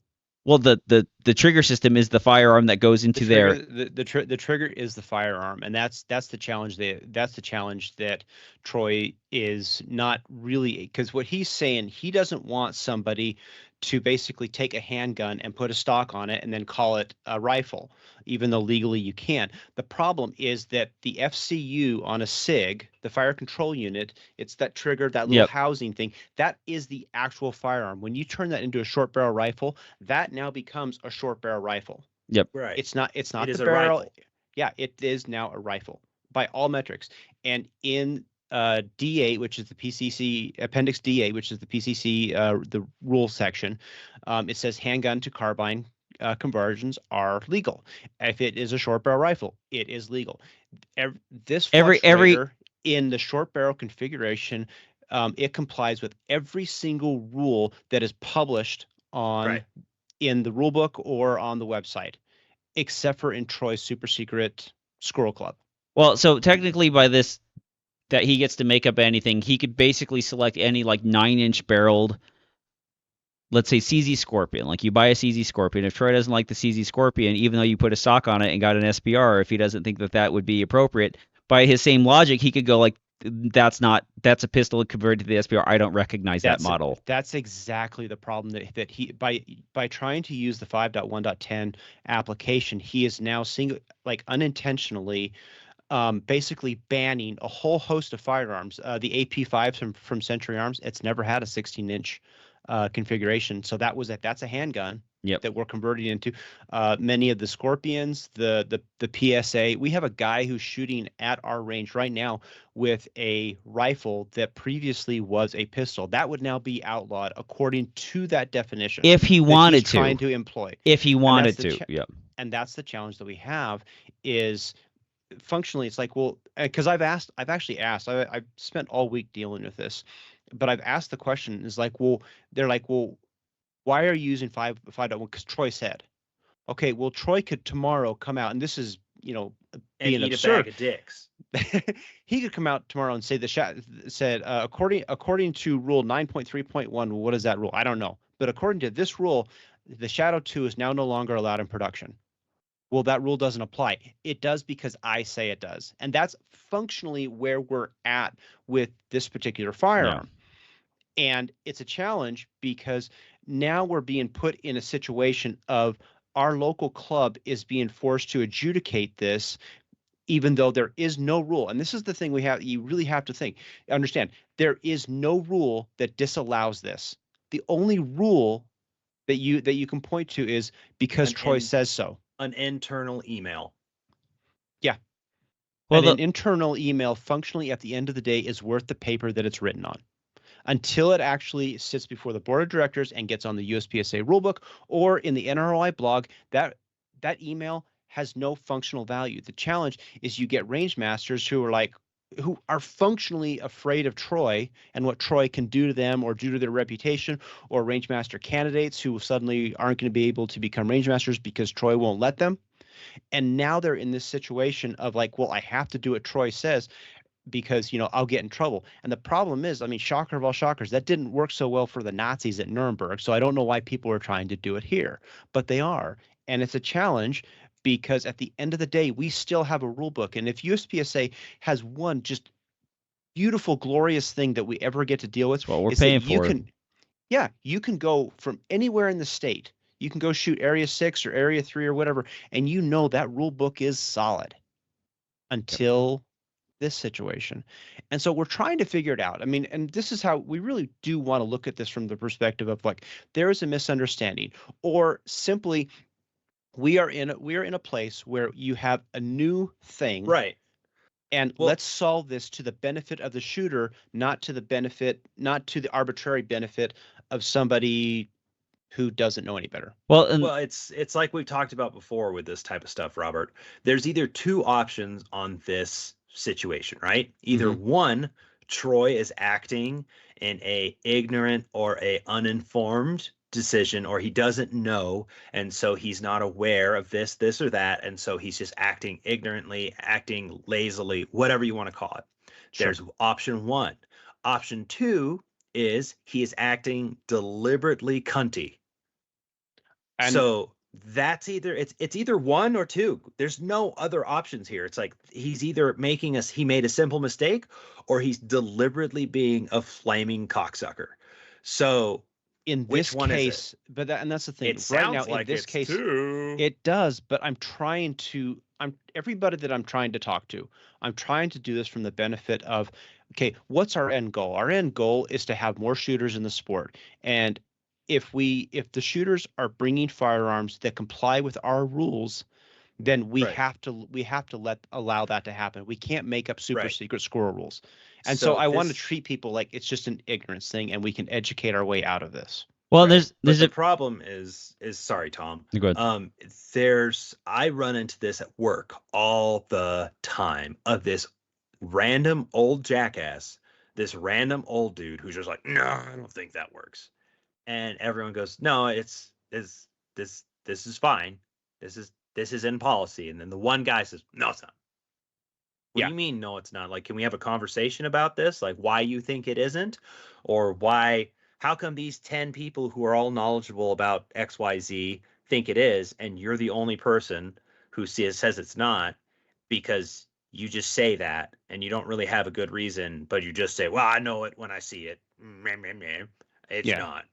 Well, the trigger system is the firearm that goes into there. The trigger is the firearm, and that's the challenge. That's the challenge that Troy is not really, because what he's saying, he doesn't want somebody to basically take a handgun and put a stock on it and then call it a rifle, even though legally you can. The problem is that the FCU on a SIG, the fire control unit, it's that trigger, that little Yep. housing thing, that is the actual firearm. When you turn that into a short barrel rifle, that now becomes a short barrel rifle. Yep. Right. It's not It the is a barrel. rifle. Yeah, it is now a rifle by all metrics. And in D8, which is the PCC Appendix D8, which is the PCC the rule section. It says handgun to carbine conversions are legal. If it is a short barrel rifle, it is legal. This Flux Raider in the short barrel configuration, it complies with every single rule that is published on in the rule book or on the website, except for in Troy's super secret Squirrel Club. Well, so technically by this, that he gets to make up anything, he could basically select any like 9-inch barreled, let's say CZ Scorpion. Like you buy a CZ Scorpion. If Troy doesn't like the CZ Scorpion, even though you put a stock on it and got an SPR, if he doesn't think that that would be appropriate, by his same logic, he could go like, that's a pistol converted to the SPR. I don't recognize that model. That's exactly the problem that he by trying to use the 5.1.10 application, he is now unintentionally basically banning a whole host of firearms. The AP5s from Century Arms, it's never had a 16-inch configuration, so that's a handgun. Yep. That we're converting into. Many of the Scorpions, the PSA. We have a guy who's shooting at our range right now with a rifle that previously was a pistol. That would now be outlawed according to that definition. If he wanted to. Trying to employ. If he wanted to. Yep. And that's the challenge that we have is functionally it's like, well, because I've actually asked, I've spent all week dealing with this, but I've asked the question is like, well, they're like, well, why are you using 5.1? Because Troy said, okay, well, Troy could tomorrow come out, and this is, being and eat absurd. A bag of dicks. He could come out tomorrow and say said according to rule 9.3.1, what is that rule? I don't know. But according to this rule, the Shadow 2 is now no longer allowed in production. Well, that rule doesn't apply. It does because I say it does. And that's functionally where we're at with this particular firearm. Yeah. And it's a challenge because now we're being put in a situation of our local club is being forced to adjudicate this, even though there is no rule. And this is the thing you really have to understand. There is no rule that disallows this. The only rule that you can point to is because Troy says so. An internal email. Yeah. Well, an internal email functionally at the end of the day is worth the paper that it's written on. Until it actually sits before the board of directors and gets on the USPSA rulebook or in the DNROI blog, that email has no functional value. The challenge is you get range masters who are functionally afraid of Troy and what Troy can do to them or do to their reputation, or range master candidates who suddenly aren't going to be able to become range masters because Troy won't let them. And now they're in this situation of like, well, I have to do what Troy says, because I'll get in trouble. And the problem is, shocker of all shockers, that didn't work so well for the Nazis at Nuremberg. So I don't know why people are trying to do it here, but they are. And it's a challenge because at the end of the day, we still have a rule book. And if USPSA has one just beautiful, glorious thing that we ever get to deal with, well, we're paying for it. You can go from anywhere in the state. You can go shoot Area 6 or Area 3 or whatever, and that rule book is solid until this situation. And so we're trying to figure it out. And this is how we really do want to look at this from the perspective of like, there is a misunderstanding, or simply we are in a place where you have a new thing. Right. And let's solve this to the benefit of the shooter, not to the arbitrary benefit of somebody who doesn't know any better. Well, it's like we've talked about before with this type of stuff, Robert. There's either two options on this situation, right? Either one, Troy is acting in a ignorant or a uninformed decision, or he doesn't know, and so he's not aware of this or that, and so he's just acting ignorantly, acting lazily, whatever you want to call it. Sure. There's option one. Option two is he is acting deliberately cunty. And so that's it's either one or two. There's no other options here. It's like he's either he made a simple mistake, or he's deliberately being a flaming cocksucker. So in this case, that's the thing. It sounds like in this case, two. It does, but everybody that I'm trying to talk to, I'm trying to do this from the benefit of, okay, what's our end goal? Our end goal is to have more shooters in the sport. And if the shooters are bringing firearms that comply with our rules, then we Right. have to allow that to happen. We can't make up super Right. secret squirrel rules. And so So I want to this, treat people like it's just an ignorance thing, and we can educate our way out of this. Well, right. But there's the a problem is sorry, Tom. go ahead. I run into this at work all the time of this random old jackass, this random old dude who's just like, no, I don't think that works. And everyone goes, no, this is fine. This is in policy. And then the one guy says, no, it's not. What Yeah. do you mean? No, it's not. Like, can we have a conversation about this? Like, why you think it isn't, or why? How come these 10 people who are all knowledgeable about XYZ think it is, and you're the only person who says it's not, because you just say that and you don't really have a good reason, but you just say, "Well, I know it when I see it." It's Yeah. not.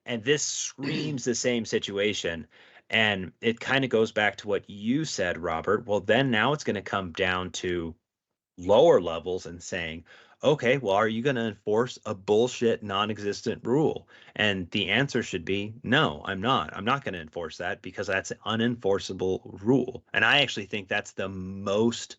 And this screams the same situation. And it kind of goes back to what you said, Robert. Well, then now it's going to come down to lower levels and saying, okay, well, are you going to enforce a bullshit non-existent rule? And the answer should be no, I'm not. I'm not going to enforce that because that's an unenforceable rule. And I actually think that's the most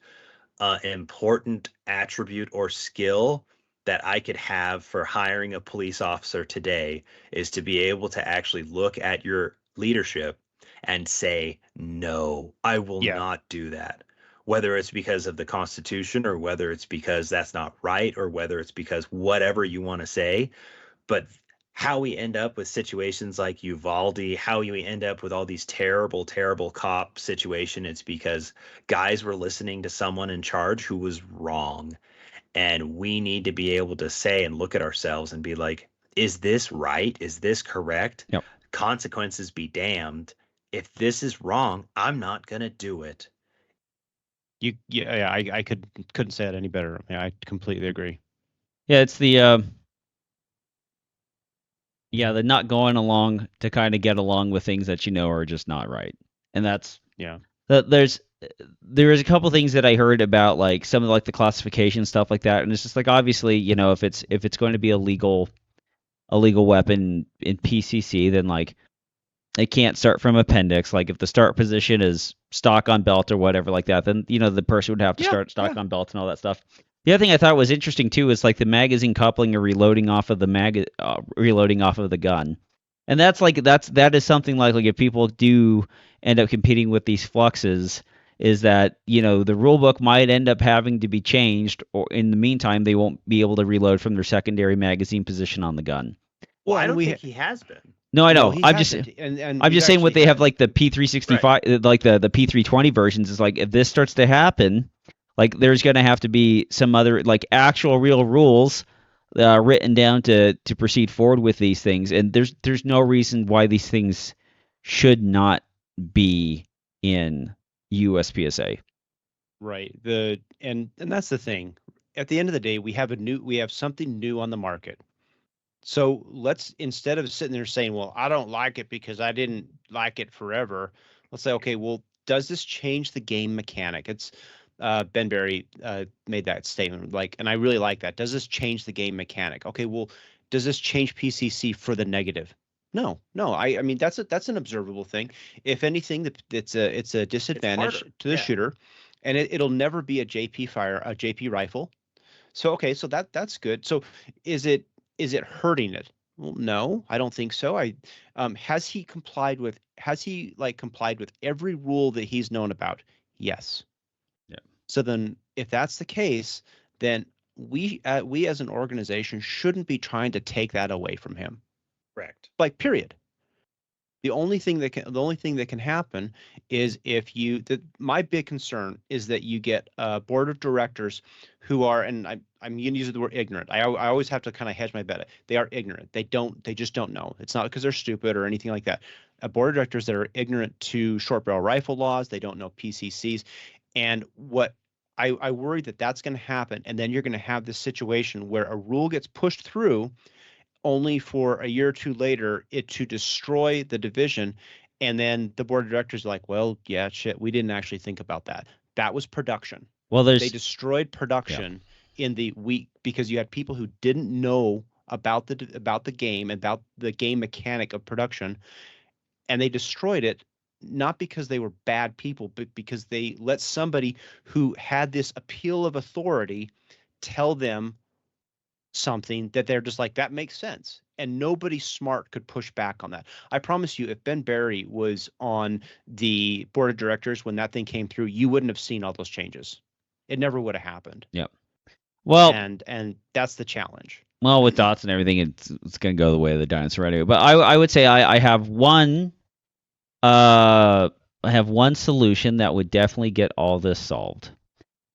important attribute or skill that I could have for hiring a police officer today, is to be able to actually look at your leadership and say, no, I will Yeah. not do that. Whether it's because of the Constitution, or whether it's because that's not right, or whether it's because whatever you want to say. But how we end up with situations like Uvalde, how we end up with all these terrible, terrible cop situation, it's because guys were listening to someone in charge who was wrong. And we need to be able to say and look at ourselves and be like, is this right? Is this correct? Yep. Consequences be damned. If this is wrong, I'm not going to do it. I couldn't say it any better. Yeah, I completely agree. Yeah, it's the the not going along to kind of get along with things that you know are just not right. And that's Yeah. there's there is a couple things that I heard about, like some of like the classification stuff like that, and it's just like, obviously, if it's going to be a legal weapon in PCC, then like it can't start from appendix. Like if the start position is stock on belt or whatever like that, then the person would have to start stock on belt and all that stuff. The other thing I thought was interesting too is like the magazine coupling or reloading off of the reloading off of the gun, and that is something like if people do end up competing with these fluxes, is that the rule book might end up having to be changed, or in the meantime they won't be able to reload from their secondary magazine position on the gun. Well, Well, I and don't we think he has been. No, I know. he I'm just hasn't. And I'm we've just saying what actually they have, had- like the P365, like the P320 versions, is like if this starts to happen, like there's going to have to be some other like actual real rules written down to proceed forward with these things, and there's no reason why these things should not be in USPSA. Right. And that's the thing. At the end of the day, we have something new on the market. So let's, instead of sitting there saying, well, I don't like it because I didn't like it forever, let's say, okay, well, does this change the game mechanic? It's Ben Berry made that statement, like, and I really like that. Does this change the game mechanic? Okay, well, does this change PCC for the negative? No. I mean that's an observable thing. If anything, it's a disadvantage to the shooter, and it'll never be a JP rifle. So okay, so that's good. So is it hurting it? Well, no, I don't think so. Has he complied with every rule that he's known about? Yes. Yeah. So then if that's the case, then we as an organization shouldn't be trying to take that away from him. Correct. Like, period. The only thing that can happen is if my big concern is that you get a board of directors who are, and I'm going to use the word ignorant. I always have to kind of hedge my bet. They are ignorant. They just don't know. It's not because they're stupid or anything like that. A board of directors that are ignorant to short barrel rifle laws, they don't know PCCs, and what I worry that's going to happen, and then you're going to have this situation where a rule gets pushed through, only for a year or two later it to destroy the division, and then the board of directors are like, well, yeah, shit, we didn't actually think about that. That was production. Well, They destroyed production in the week because you had people who didn't know about the game, about the game mechanic of production, and they destroyed it not because they were bad people, but because they let somebody who had this appeal of authority tell them something that they're just like, that makes sense. And nobody smart could push back on that. I promise you, if Ben Barry was on the board of directors when that thing came through, you wouldn't have seen all those changes. It never would have happened. Yep. Well, and that's the challenge. well, with dots and everything, it's going to go the way of the dinosaur anyway. But I would say I have one solution that would definitely get all this solved,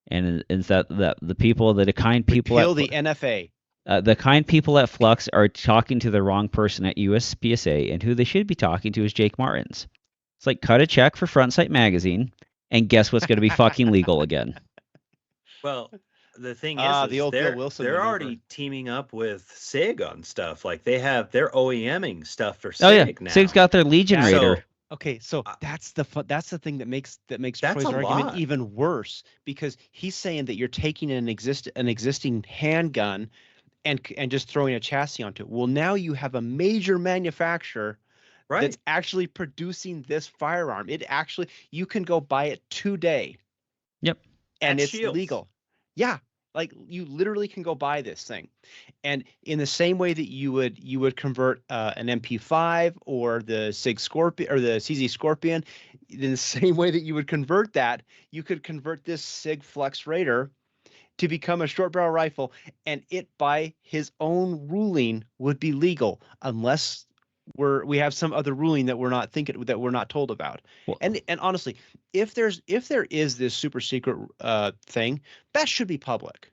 and is that the people, the kind people Repeal the NFA. The kind people at Flux are talking to the wrong person at USPSA, and who they should be talking to is Jake Martins. It's like, cut a check for Front Sight Magazine, and guess what's going to be fucking legal again? Well, the thing is the old Bill they're Wilson they're maneuver. already teaming up with SIG on stuff. Like they're OEMing stuff for SIG Oh yeah, now. SIG's got their Legion Yeah. Raider. So, Okay, so that's the thing that makes That's Troy's a argument lot. even worse, because he's saying that you're taking an existing handgun and just throwing a chassis onto it. Well, now you have a major manufacturer right. that's actually producing this firearm. You can go buy it today. Yep. And At it's Shields. legal. Yeah. Like you literally can go buy this thing. And in the same way that you would convert an MP5 or the SIG Scorpion or the CZ Scorpion, in the same way that you would convert that, you could convert this SIG Flux Raider to become a short barrel rifle, and it by his own ruling would be legal, unless we have some other ruling that we're not told about. Well, And honestly, if there is this super secret thing, that should be public,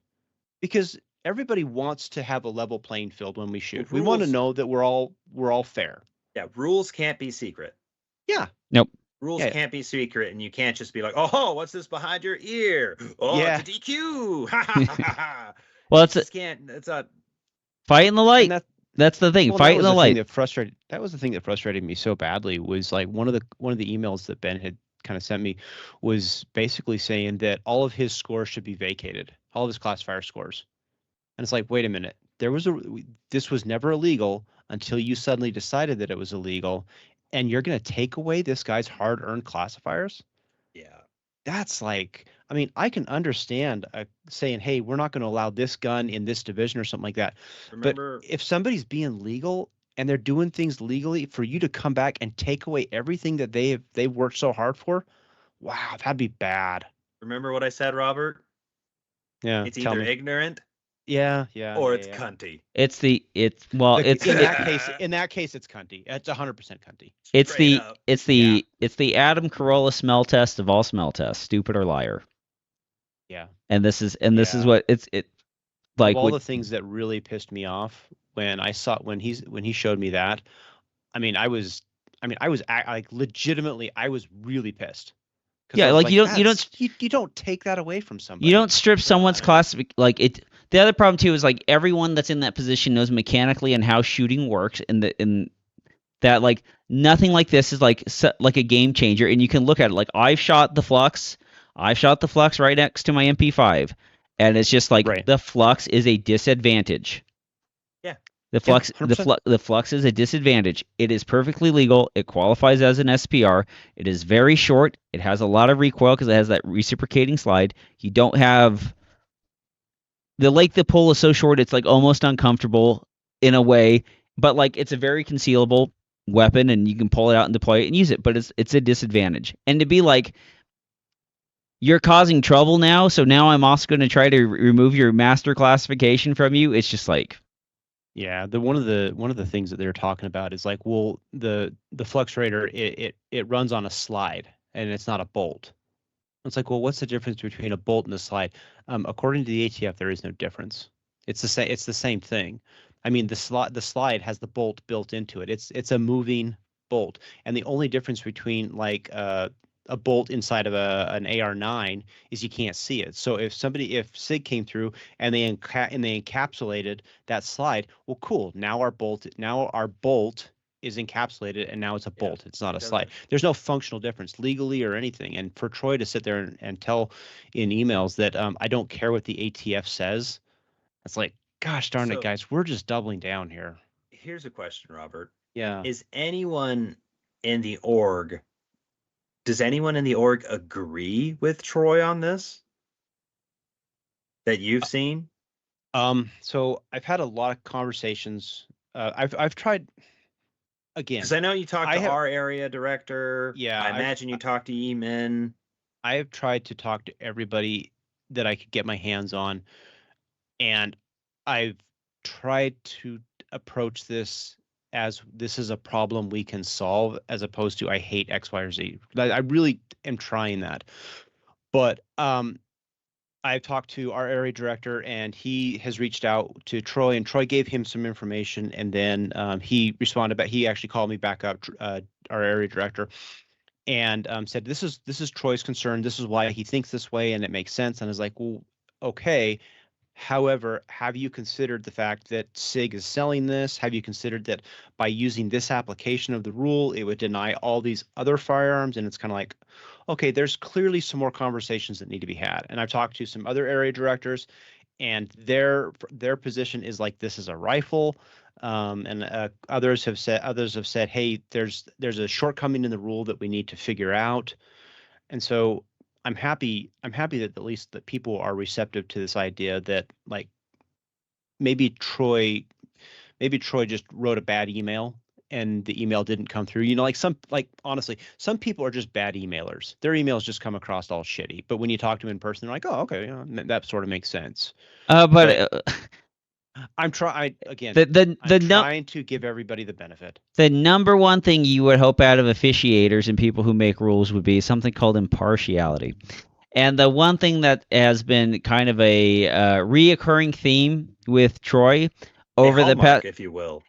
because everybody wants to have a level playing field when we shoot. We want to Rules- know that we're all fair. Yeah, rules can't be secret. Yeah. Nope. Rules Yeah. can't be secret, and you can't just be like, "Oh, what's this behind your ear? Oh, Yeah. it's a DQ." Ha, ha, ha, ha, ha. Well, It's a fight in the light. And That's the thing. Well, Fight in the light. That was the thing that frustrated me so badly, was like one of the emails that Ben had kind of sent me was basically saying that all of his scores should be vacated, all of his classifier scores. And it's like, wait a minute, this was never illegal until you suddenly decided that it was illegal, and you're going to take away this guy's hard-earned classifiers? yeah. That's like, I mean, I can understand saying, hey, we're not going to allow this gun in this division or something like that. Remember, But if somebody's being legal and they're doing things legally, for you to come back and take away everything that they've worked so hard for, wow, that'd be bad. remember what I said, Robert? Yeah, It's tell either me. ignorant Yeah, or yeah, it's yeah. cunty. In that case, it's cunty. It's 100% cunty. It's Straight up. it's the Adam Carolla smell test of all smell tests, stupid or liar. Yeah. And this is Yeah. what like Of all the things that really pissed me off when he showed me that, I was legitimately, I was really pissed. Yeah, like you don't take that away from somebody. You don't strip someone's Right. classification. Like it. The other problem too is like everyone that's in that position knows mechanically and how shooting works, in that like nothing like this is like a game changer. And you can look at it like I've shot the Flux right next to my MP5, and it's just like Right. the Flux is a disadvantage. Yeah. The Flux, 100%. the Flux is a disadvantage. It is perfectly legal. It qualifies as an SPR. It is very short. It has a lot of recoil because it has that reciprocating slide. You don't have the pull is so short it's like almost uncomfortable in a way, but like it's a very concealable weapon and you can pull it out and deploy it and use it. But it's a disadvantage. And to be like, you're causing trouble now, so now I'm also going to try to remove your master classification from you. It's just like. Yeah, one of the things that they're talking about is like, well, the Flux Raider, it runs on a slide and it's not a bolt. It's like, well, what's the difference between a bolt and a slide? According to the ATF, there is no difference. It's the same thing. I mean, the slide has the bolt built into it. It's a moving bolt, and the only difference between like a bolt inside of an AR9 is you can't see it. So if SIG came through and they encapsulated that slide, well, cool. Now our bolt is encapsulated, and now it's a bolt. It's not a slide. There's no functional difference legally or anything. And for Troy to sit there and tell in emails that I don't care what the ATF says, it's like, gosh darn it, guys, we're just doubling down here. Here's a question, Robert. Yeah. Is anyone in the org Does anyone in the org agree with Troy on this that you've seen? So I've had a lot of conversations. I've tried again. Because I know you talked I to have our area director. yeah, I imagine you talked to Emin. I have tried to talk to everybody that I could get my hands on, and I've tried to approach this as this is a problem we can solve, as opposed to I hate X, Y, or Z. I really am trying that, but I've talked to our area director, and he has reached out to Troy, and Troy gave him some information, and then he responded back. He actually called me back up, our area director, and said, "This is Troy's concern. This is why he thinks this way, and it makes sense." And I was like, "Well, okay. However, have you considered the fact that SIG is selling this? Have you considered that by using this application of the rule, it would deny all these other firearms?" And it's kind of like, okay, there's clearly some more conversations that need to be had. And I've talked to some other area directors, and their position is like, this is a rifle. And others have said, hey, there's a shortcoming in the rule that we need to figure out. And so I'm happy that at least that people are receptive to this idea that, like, maybe Troy just wrote a bad email and the email didn't come through. Honestly, some people are just bad emailers. Their emails just come across all shitty. But when you talk to them in person, they're like, oh, okay, that sort of makes sense. But I'm trying again. I'm trying to give everybody the benefit. The number one thing you would hope out of officiators and people who make rules would be something called impartiality. And the one thing that has been kind of a reoccurring theme with Troy over the past, if you will,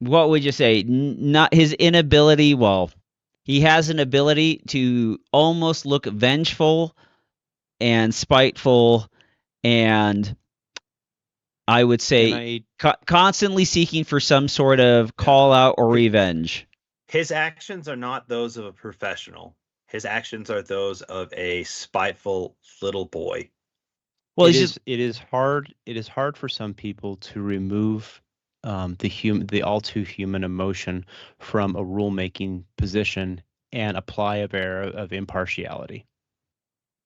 what would you say? Not his inability. Well, he has an ability to almost look vengeful and spiteful, and I would say constantly seeking for some sort of call out or revenge. His actions are not those of a professional. His actions are those of a spiteful little boy. Well, it is hard for some people to remove the all too human emotion from a rulemaking position and apply a bear of impartiality.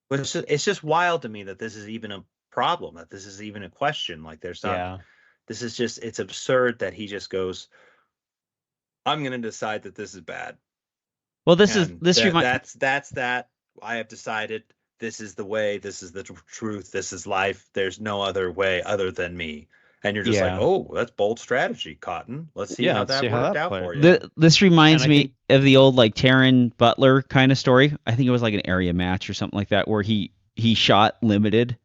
But it's just wild to me that this is even a problem, that this is even a question. Like, there's not. Yeah. This is just, it's absurd that he just goes, I'm going to decide that this is bad. Well, that's that. I have decided this is the way. This is the truth. This is life. There's no other way other than me. And you're just like, oh, that's bold strategy, Cotton. Let's see how that worked out for you. This reminds me of the old, like, Taron Butler kind of story. I think it was like an area match or something like that, where he shot limited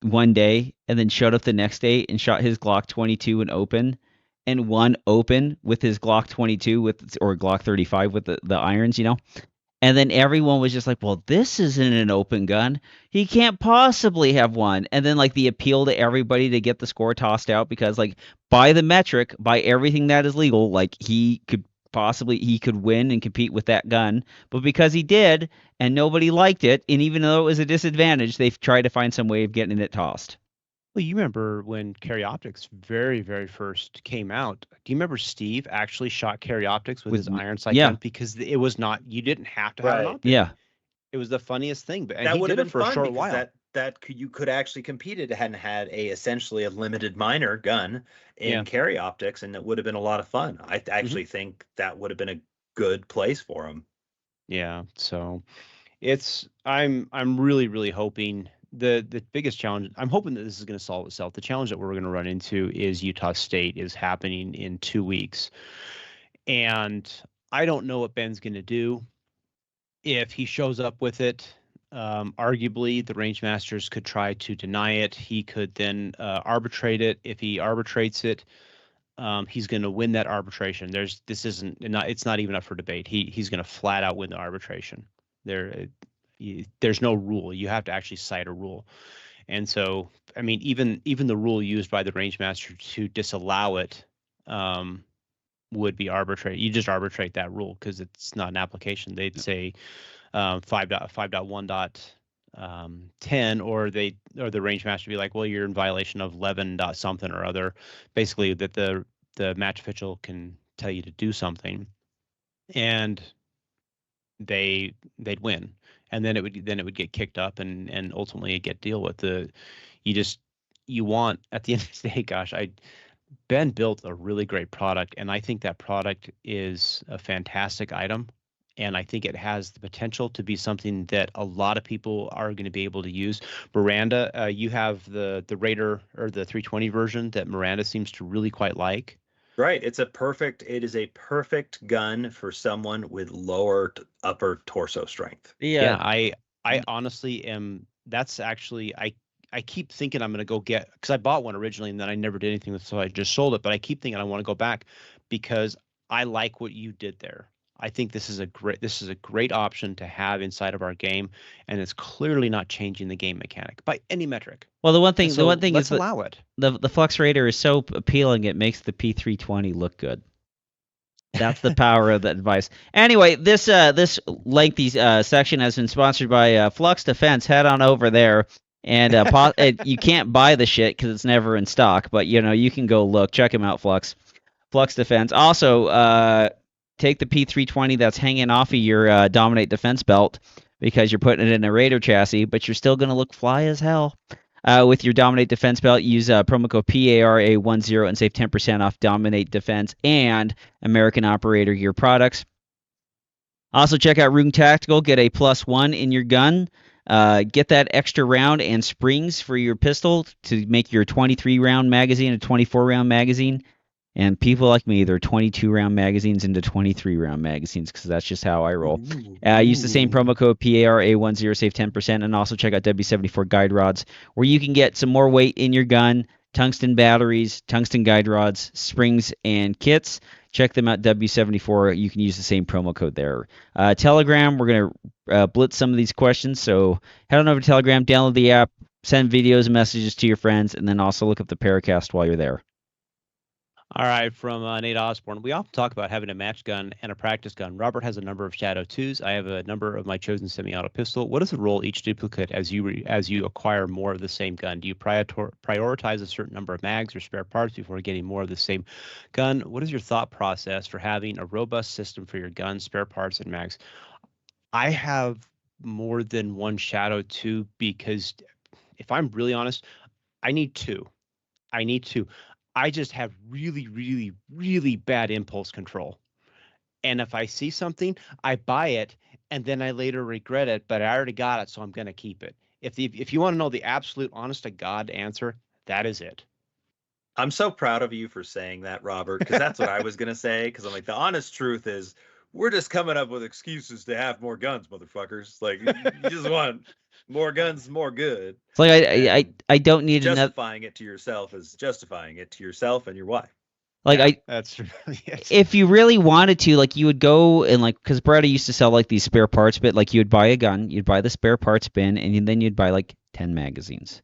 one day and then showed up the next day and shot his Glock 22 in open, and won open with his Glock 22 or Glock 35 with the irons, And then everyone was just like, well, this isn't an open gun. He can't possibly have one. And then, like, the appeal to everybody to get the score tossed out, because, like, by the metric, by everything that is legal, like, he could win and compete with that gun. But because he did and nobody liked it, and even though it was a disadvantage, they've tried to find some way of getting it tossed. Well, you remember when Carry Optics very, very first came out. Do you remember Steve actually shot Carry Optics with his iron sight gun? Because it was not, you didn't have to have an optic. Yeah. It was the funniest thing. But that would have been for a short while. You could actually compete it hadn't had essentially a limited minor gun in Carry Optics, and it would have been a lot of fun. I actually think that would have been a good place for him. Yeah. So I'm really, really hoping. The biggest challenge, I'm hoping that this is going to solve itself. The challenge that we're going to run into is Utah State is happening in 2 weeks. And I don't know what Ben's going to do. If he shows up with it, arguably the range masters could try to deny it. He could then arbitrate it. If he arbitrates it, he's going to win that arbitration. It's not even up for debate. He's going to flat out win the arbitration. There's no rule. You have to actually cite a rule. And so, I mean, even the rule used by the range master to disallow it would be arbitrary. You just arbitrate that rule because it's not an application. They'd say 5.1.10, or the range master would be like, well, you're in violation of 11. Something or other. Basically, that the match official can tell you to do something, and they'd win, and then it would get kicked up, and ultimately it get deal with the you want at the end of the day. Gosh, Ben built a really great product, and I think that product is a fantastic item. And I think it has the potential to be something that a lot of people are going to be able to use. Miranda, you have the Raider or the 320 version that Miranda seems to really quite like. Right. It is a perfect gun for someone with lower upper torso strength. Yeah, I honestly am. That's actually I keep thinking I'm going to go get, because I bought one originally and then I never did anything with it, so I just sold it. But I keep thinking I want to go back because I like what you did there. I think this is a great option to have inside of our game, and it's clearly not changing the game mechanic by any metric. Well, the one thing let's is allow it. The Flux Raider is so appealing it makes the P320 look good. That's the power of that device. Anyway, this lengthy section has been sponsored by Flux Defense. Head on over there, and you can't buy the shit because it's never in stock. But you can go look, check them out. Flux Defense. Also, take the P320 that's hanging off of your Dominate Defense belt because you're putting it in a Raider chassis, but you're still gonna look fly as hell. With your Dominate Defense belt, use promo code PARA10 and save 10% off Dominate Defense and American Operator Gear products. Also, check out Rune Tactical. Get a +1 in your gun. Get that extra round and springs for your pistol to make your 23-round magazine a 24-round magazine. And people like me, they're 22-round magazines into 23-round magazines because that's just how I roll. Use the same promo code PARA10, save 10%, and also check out W74 guide rods, where you can get some more weight in your gun, tungsten batteries, tungsten guide rods, springs, and kits. Check them out, W74. You can use the same promo code there. Telegram, we're going to blitz some of these questions, so head on over to Telegram, download the app, send videos and messages to your friends, and then also look up the PARAcast while you're there. All right, from Nate Osborne. We often talk about having a match gun and a practice gun. Robert has a number of Shadow 2s. I have a number of my chosen semi-auto pistol. What is the role each duplicate as you acquire more of the same gun? Do you prioritize a certain number of mags or spare parts before getting more of the same gun? What is your thought process for having a robust system for your gun, spare parts, and mags? I have more than one Shadow 2 because, if I'm really honest, I need two. I just have really, really, really bad impulse control. And if I see something, I buy it, and then I later regret it, but I already got it, so I'm going to keep it. If you want to know the absolute honest to God answer, that is it. I'm so proud of you for saying that, Robert, because that's what I was going to say, because I'm like, the honest truth is we're just coming up with excuses to have more guns, motherfuckers. Like, you just want more guns, more good. It's like I don't need justifying it to yourself is justifying it to yourself and your wife. Like that's really it. If you really wanted to, like, you would go and because Bretta used to sell like these spare parts, but like you would buy a gun, you'd buy the spare parts bin, and then you'd buy like 10 magazines.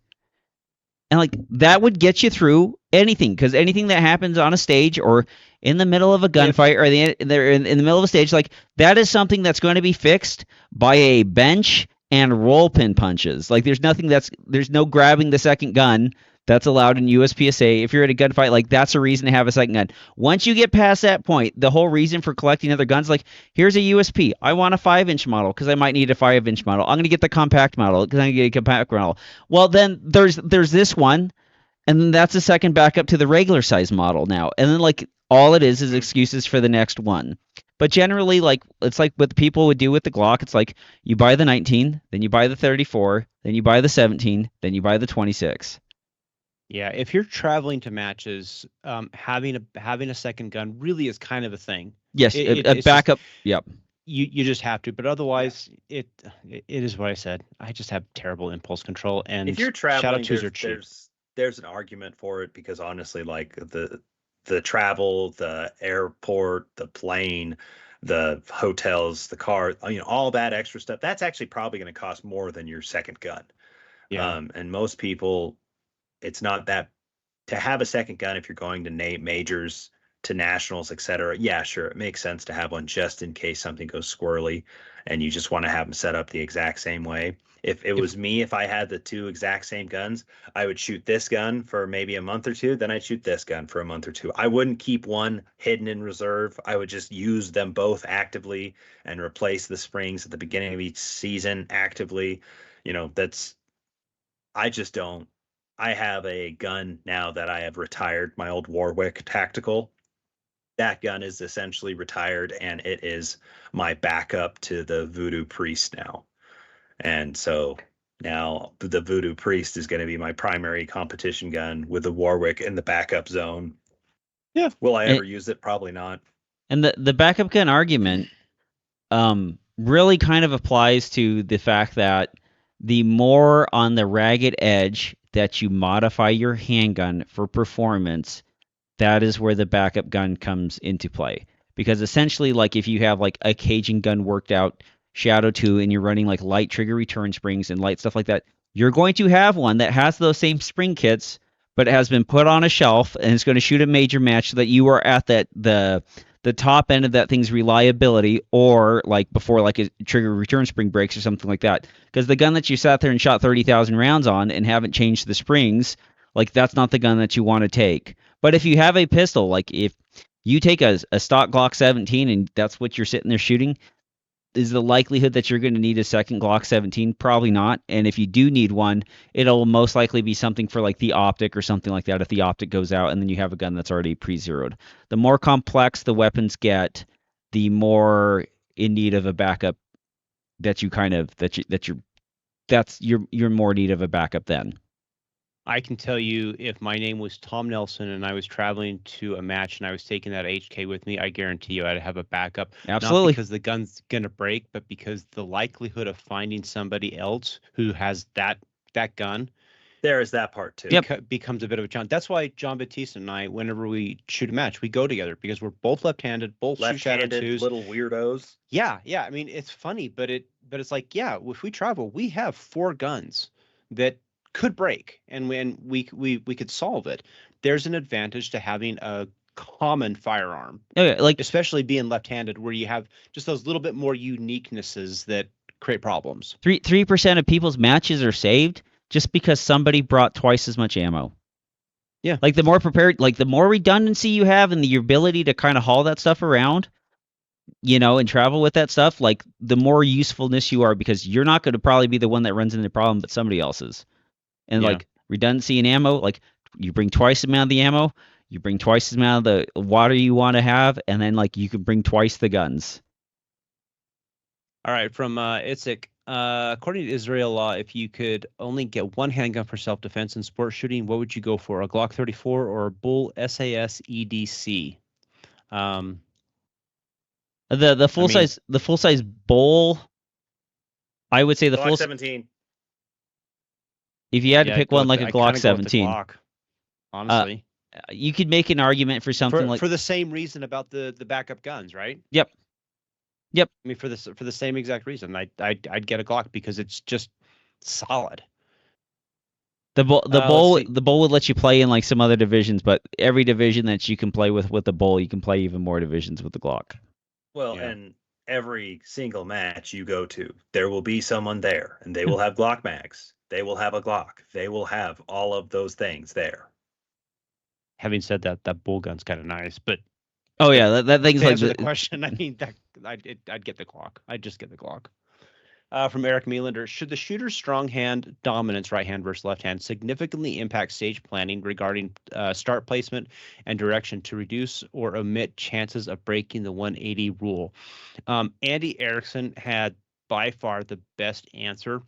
And like that would get you through anything, because anything that happens on a stage or in the middle of a gunfight or they're in the middle of a stage, like that is something that's going to be fixed by a bench and roll pin punches. Like there's no grabbing the second gun that's allowed in USPSA. If you're at a gunfight, like that's a reason to have a second gun. Once you get past that point, the whole reason for collecting other guns, like here's a USP. I want a 5-inch model because I might need a 5-inch model. I'm going to get the compact model because I'm going to get a compact model. Well, then there's this one, and then that's a second backup to the regular size model now. And then like all it is excuses for the next one. But generally, like it's like what people would do with the Glock. It's like you buy the 19, then you buy the 34, then you buy the 17, then you buy the 26. Yeah, if you're traveling to matches, having a second gun really is kind of a thing. Yes, a backup. Yep. You just have to, but otherwise, it is what I said. I just have terrible impulse control, and if you're traveling, Shadow 2s are cheap. There's an argument for it because honestly, like the travel, the airport, the plane, the hotels, the car, all that extra stuff, that's actually probably going to cost more than your second gun. Yeah. And most people, it's not that to have a second gun if you're going to majors to nationals, etc., yeah, sure, it makes sense to have one just in case something goes squirrely and you just want to have them set up the exact same way. If it was me, if I had the two exact same guns, I would shoot this gun for maybe a month or two, then I'd shoot this gun for a month or two. I wouldn't keep one hidden in reserve. I would just use them both actively and replace the springs at the beginning of each season actively. I just don't. I have a gun now that I have retired, my old Warwick Tactical. That gun is essentially retired, and it is my backup to the Voodoo Priest now. And so now the Voodoo Priest is going to be my primary competition gun with the Warwick in the backup zone. Yeah. Will I ever use it? Probably not. And the backup gun argument really kind of applies to the fact that the more on the ragged edge that you modify your handgun for performance, that is where the backup gun comes into play. Because essentially, like if you have like a Cajun gun worked out, Shadow 2, and you're running like light trigger return springs and light stuff like that, you're going to have one that has those same spring kits, but it has been put on a shelf and it's going to shoot a major match so that you are at the top end of that thing's reliability, or like before like a trigger return spring breaks or something like that. Because the gun that you sat there and shot 30,000 rounds on and haven't changed the springs, like that's not the gun that you want to take. But if you have a pistol, like if you take a stock Glock 17 and that's what you're sitting there shooting, is the likelihood that you're going to need a second Glock 17? Probably not. And if you do need one, it'll most likely be something for like the optic or something like that if the optic goes out and then you have a gun that's already pre-zeroed. The more complex the weapons get, the more in need of a backup that you kind of you're more in need of a backup then. I can tell you, if my name was Tom Nelson and I was traveling to a match and I was taking that HK with me, I guarantee you I'd have a backup. Absolutely. Not because the gun's gonna break, but because the likelihood of finding somebody else who has that gun, there is that part too. Becomes a bit of a challenge. That's why John Batista and I, whenever we shoot a match, we go together because we're both left-handed, both shoot Shadow 2s. Little weirdos. Yeah. I mean, it's funny, but it's like, yeah, if we travel, we have 4 guns that could break, and when we could solve it. There's an advantage to having a common firearm. Okay, like especially being left-handed, where you have just those little bit more uniquenesses that create problems. 3% of people's matches are saved just because somebody brought twice as much ammo. Yeah. Like the more prepared, like the more redundancy you have and the ability to kind of haul that stuff around, and travel with that stuff, like the more usefulness you are, because you're not going to probably be the one that runs into the problem, but somebody else is. And like redundancy in ammo, like you bring twice the amount of the ammo, you bring twice the amount of the water you want to have, and then like you can bring twice the guns. All right, from Itzik, according to Israel law, if you could only get one handgun for self-defense in sport shooting, what would you go for? A Glock 34 or a Bull SAS EDC? The full size Bull, I would say the Glock full 17. If you had to pick one like a Glock 17, Glock, honestly, you could make an argument for something for the same reason about the backup guns, right? Yep. I mean, for the same exact reason, I'd get a Glock because it's just solid. The Bull would let you play in like some other divisions, but every division that you can play with the Bull, you can play even more divisions with the Glock. Well, and every single match you go to, there will be someone there, and they will have Glock mags. They will have a Glock. They will have all of those things there. Having said that, that Bull gun's kind of nice, but oh yeah, that thing's to like answer the question. I mean, I'd get the Glock. I'd just get the Glock. From Eric Mealander, should the shooter's strong hand dominance, right hand versus left hand, significantly impact stage planning regarding start placement and direction to reduce or omit chances of breaking the 180 rule? Andy Erickson had by far the best answer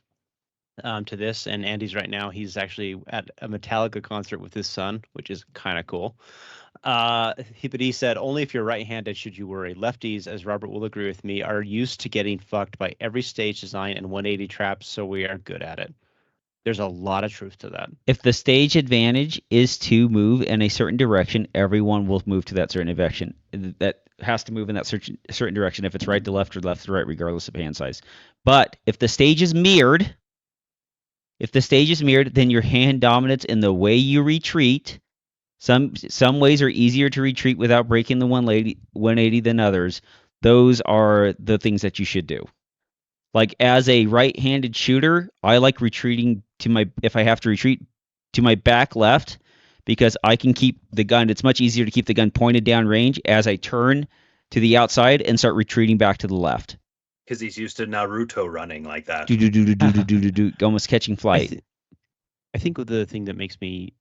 to this, and Andy's right now, he's actually at a Metallica concert with his son, which is kind of cool. But he said, only if you're right-handed should you worry. Lefties, as Robert will agree with me, are used to getting fucked by every stage design and 180 traps, so we are good at it. There's a lot of truth to that. If the stage advantage is to move in a certain direction, everyone will move to that certain direction. That has to move in that certain direction if it's right to left or left to right, regardless of hand size. But if the stage is mirrored, then your hand dominance in the way you retreat Some ways are easier to retreat without breaking the 180 than others. Those are the things that you should do. Like as a right-handed shooter, I like retreating to my if I have to retreat to my back left because I can keep the gun. It's much easier to keep the gun pointed down range as I turn to the outside and start retreating back to the left. Because he's used to Naruto running like that. Do do do do do do do do do, almost catching flight. I think the thing that makes me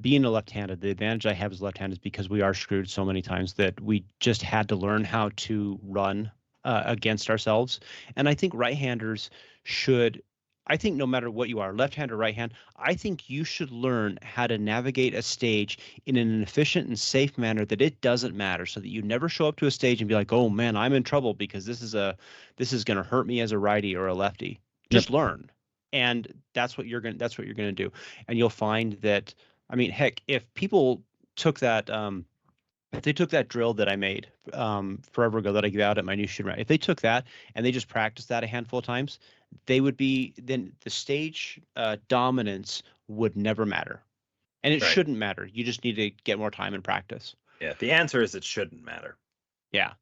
being a left-handed, the advantage I have as left-handed is because we are screwed so many times that we just had to learn how to run against ourselves. And I think right-handers should. I think no matter what you are, left hand or right hand, I think you should learn how to navigate a stage in an efficient and safe manner that it doesn't matter, so that you never show up to a stage and be like, "Oh man, I'm in trouble because this is going to hurt me as a righty or a lefty." Just learn. And that's what you're going to do. And you'll find that, I mean, heck, if people took that if they took that drill that I made forever ago that I gave out at my new shooting range, if they took that and they just practiced that a handful of times, they would be, then the stage dominance would never matter. And it shouldn't matter. You just need to get more time and practice. Yeah, the answer is it shouldn't matter. Yeah.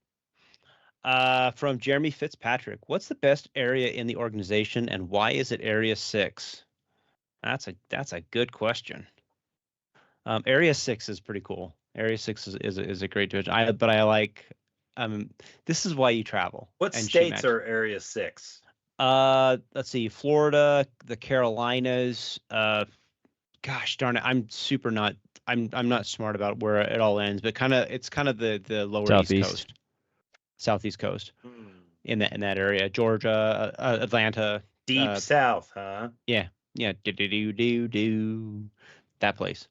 From Jeremy Fitzpatrick, what's the best area in the organization and why is it Area 6? That's a good question. Area 6 is pretty cool. Area 6 is a great division. But I like this is why you travel. What states are Area 6? Let's see, Florida, the Carolinas, gosh darn it, I'm not smart about where it all ends, but it's kind of the lower Southeast. East Coast. Southeast coast in that area, Georgia, Atlanta, deep south, huh? Yeah, do that place.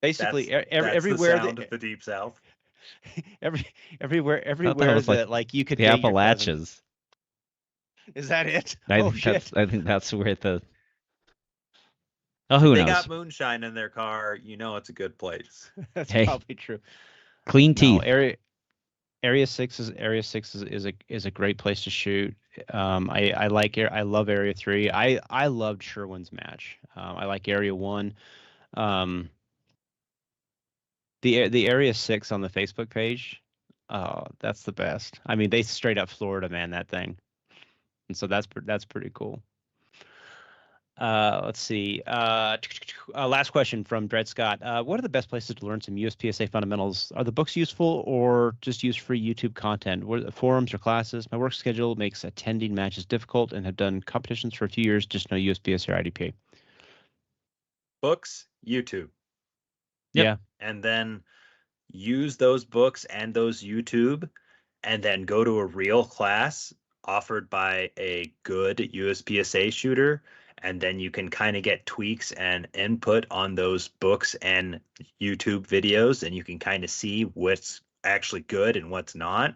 Basically, everywhere the sound of the deep south. everywhere that like you could the Appalachians. Is that it? Shit! I think that's where the. Oh, who knows? They got moonshine in their car. You know it's a good place. That's probably true. Clean teeth. Area 6 is a great place to shoot. I love Area 3. I loved Sherwin's match. I like Area 1. The Area 6 on the Facebook page, that's the best. I mean, they straight up Florida man that thing, and so that's pretty cool. Let's see. Last question from Dred Scott. What are the best places to learn some USPSA fundamentals? Are the books useful or just use free YouTube content? What are the forums or classes? My work schedule makes attending matches difficult and have done competitions for a few years, just no USPSA or IDPA. Books, YouTube. Yep. Yeah. And then use those books and those YouTube and then go to a real class offered by a good USPSA shooter. And then you can kind of get tweaks and input on those books and YouTube videos, and you can kind of see what's actually good and what's not.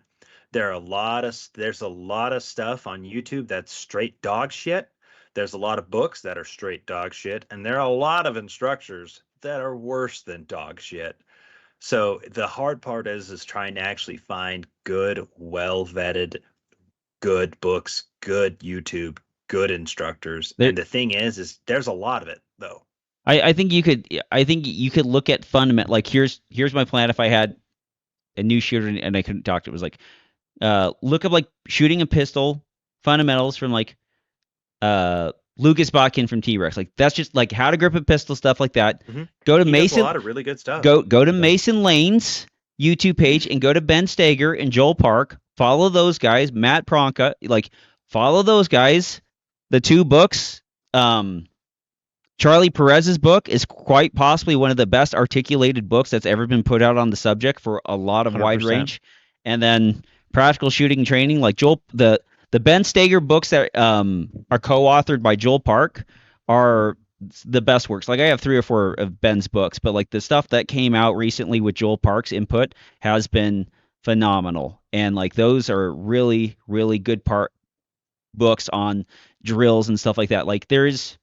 There's a lot of stuff on YouTube that's straight dog shit. There's a lot of books that are straight dog shit, and there are a lot of instructors that are worse than dog shit. So the hard part is trying to actually find good, well-vetted, good books, good YouTube, good instructors. And the thing is there's a lot of it though. I think you could look at fundamental, like here's my plan if I had a new shooter and I couldn't talk to it. It was like look up like shooting a pistol fundamentals from like Lucas Botkin from T-Rex. Like that's just like how to grip a pistol, stuff like that. Mm-hmm. Go to Mason. A lot of really good stuff. Go to Mason Lane's YouTube page and go to Ben Steger and Joel Park. Follow those guys, Matt Pronka, like follow those guys. The two books, Charlie Perez's book is quite possibly one of the best articulated books that's ever been put out on the subject for a lot of 100%. Wide range. And then Practical Shooting and Training, like Joel, the Ben Steger books that are co-authored by Joel Park are the best works. Like I have 3 or 4 of Ben's books, but like the stuff that came out recently with Joel Park's input has been phenomenal. And like those are really, really good books on drills and stuff like that. Like there's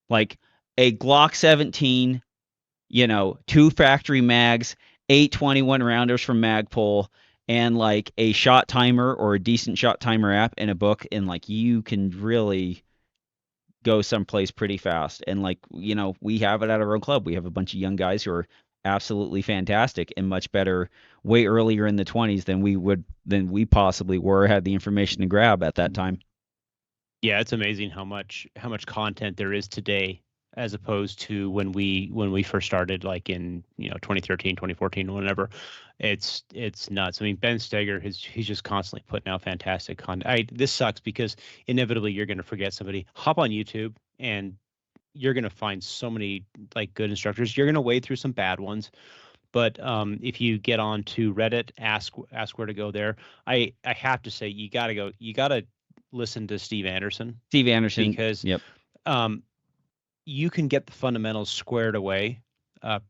like a Glock 17, 2 factory mags, 8 21 rounders from Magpul, and like a shot timer or a decent shot timer app in a book, and like you can really go someplace pretty fast. And like, we have it at our own club. We have a bunch of young guys who are absolutely fantastic and much better way earlier in the 20s than we possibly were, had the information to grab at that time. Yeah, it's amazing how much content there is today as opposed to when we first started, like in 2013, 2014, whenever. It's nuts. I mean, Ben Steger, he's just constantly putting out fantastic content. This sucks because inevitably you're going to forget somebody. Hop on YouTube and you're going to find so many like good instructors. You're going to wade through some bad ones. But if you get on to Reddit, ask where to go there. I have to say you got to listen to Steve Anderson. Steve Anderson, because yep. You can get the fundamentals squared away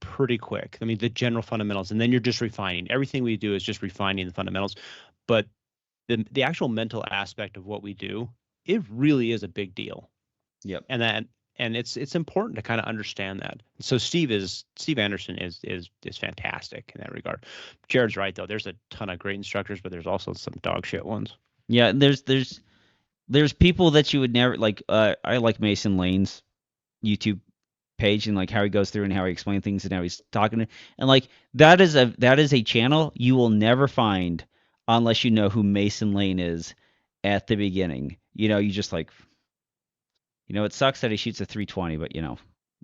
pretty quick. I mean, the general fundamentals, and then you're just refining. Everything we do is just refining the fundamentals. But the actual mental aspect of what we do, it really is a big deal. Yep. And it's important to kind of understand that. So Steve Anderson is fantastic in that regard. Jared's right though. There's a ton of great instructors, but there's also some dog shit ones. Yeah, there's people that you would never like. I like Mason Lane's YouTube page and like how he goes through and how he explains things and how he's talking, and like that is a channel you will never find unless you know who Mason Lane is at the beginning. You just like, it sucks that he shoots a 320, but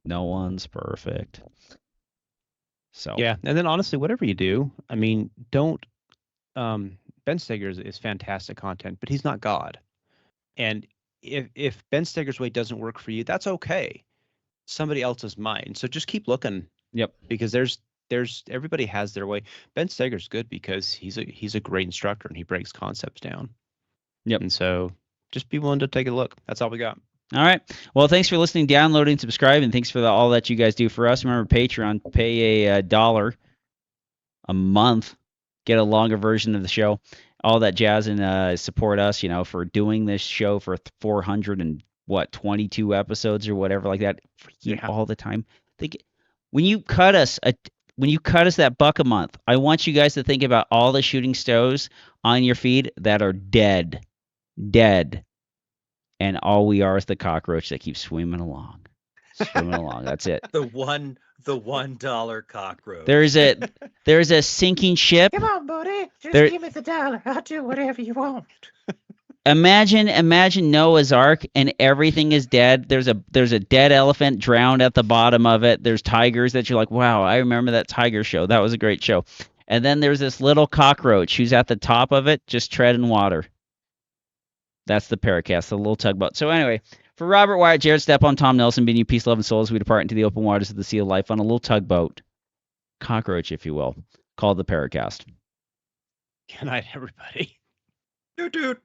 no one's perfect. So yeah, and then honestly, whatever you do, I mean, don't. Ben Steger is fantastic content, but he's not God. And if Ben Steger's way doesn't work for you, that's okay. Somebody else's might. So just keep looking. Yep. Because there's everybody has their way. Ben Steger's good because he's a great instructor and he breaks concepts down. Yep. And so just be willing to take a look. That's all we got. All right. Well, thanks for listening, downloading, subscribing, and thanks for all that you guys do for us. Remember, Patreon, pay a $1 a month, get a longer version of the show, all that jazz, and support us, for doing this show for 422 episodes or whatever like that, all the time. When you cut us that $1 a month, I want you guys to think about all the shooting stows on your feed that are dead, and all we are is the cockroach that keeps swimming along. That's it. The $1 cockroach. There's a sinking ship. Come on, buddy. Just give me the $1. I'll do whatever you want. Imagine Noah's Ark and everything is dead. There's a dead elephant drowned at the bottom of it. There's tigers that you're like, wow, I remember that tiger show. That was a great show. And then there's this little cockroach who's at the top of it, just treading water. That's the PARAcast, the little tugboat. So anyway, for Robert Wyatt, Jared Stephon, Tom Nelson, bidding you peace, love, and soul as we depart into the open waters of the sea of life on a little tugboat, cockroach, if you will, called the PARAcast. Good night, everybody. Doot doot.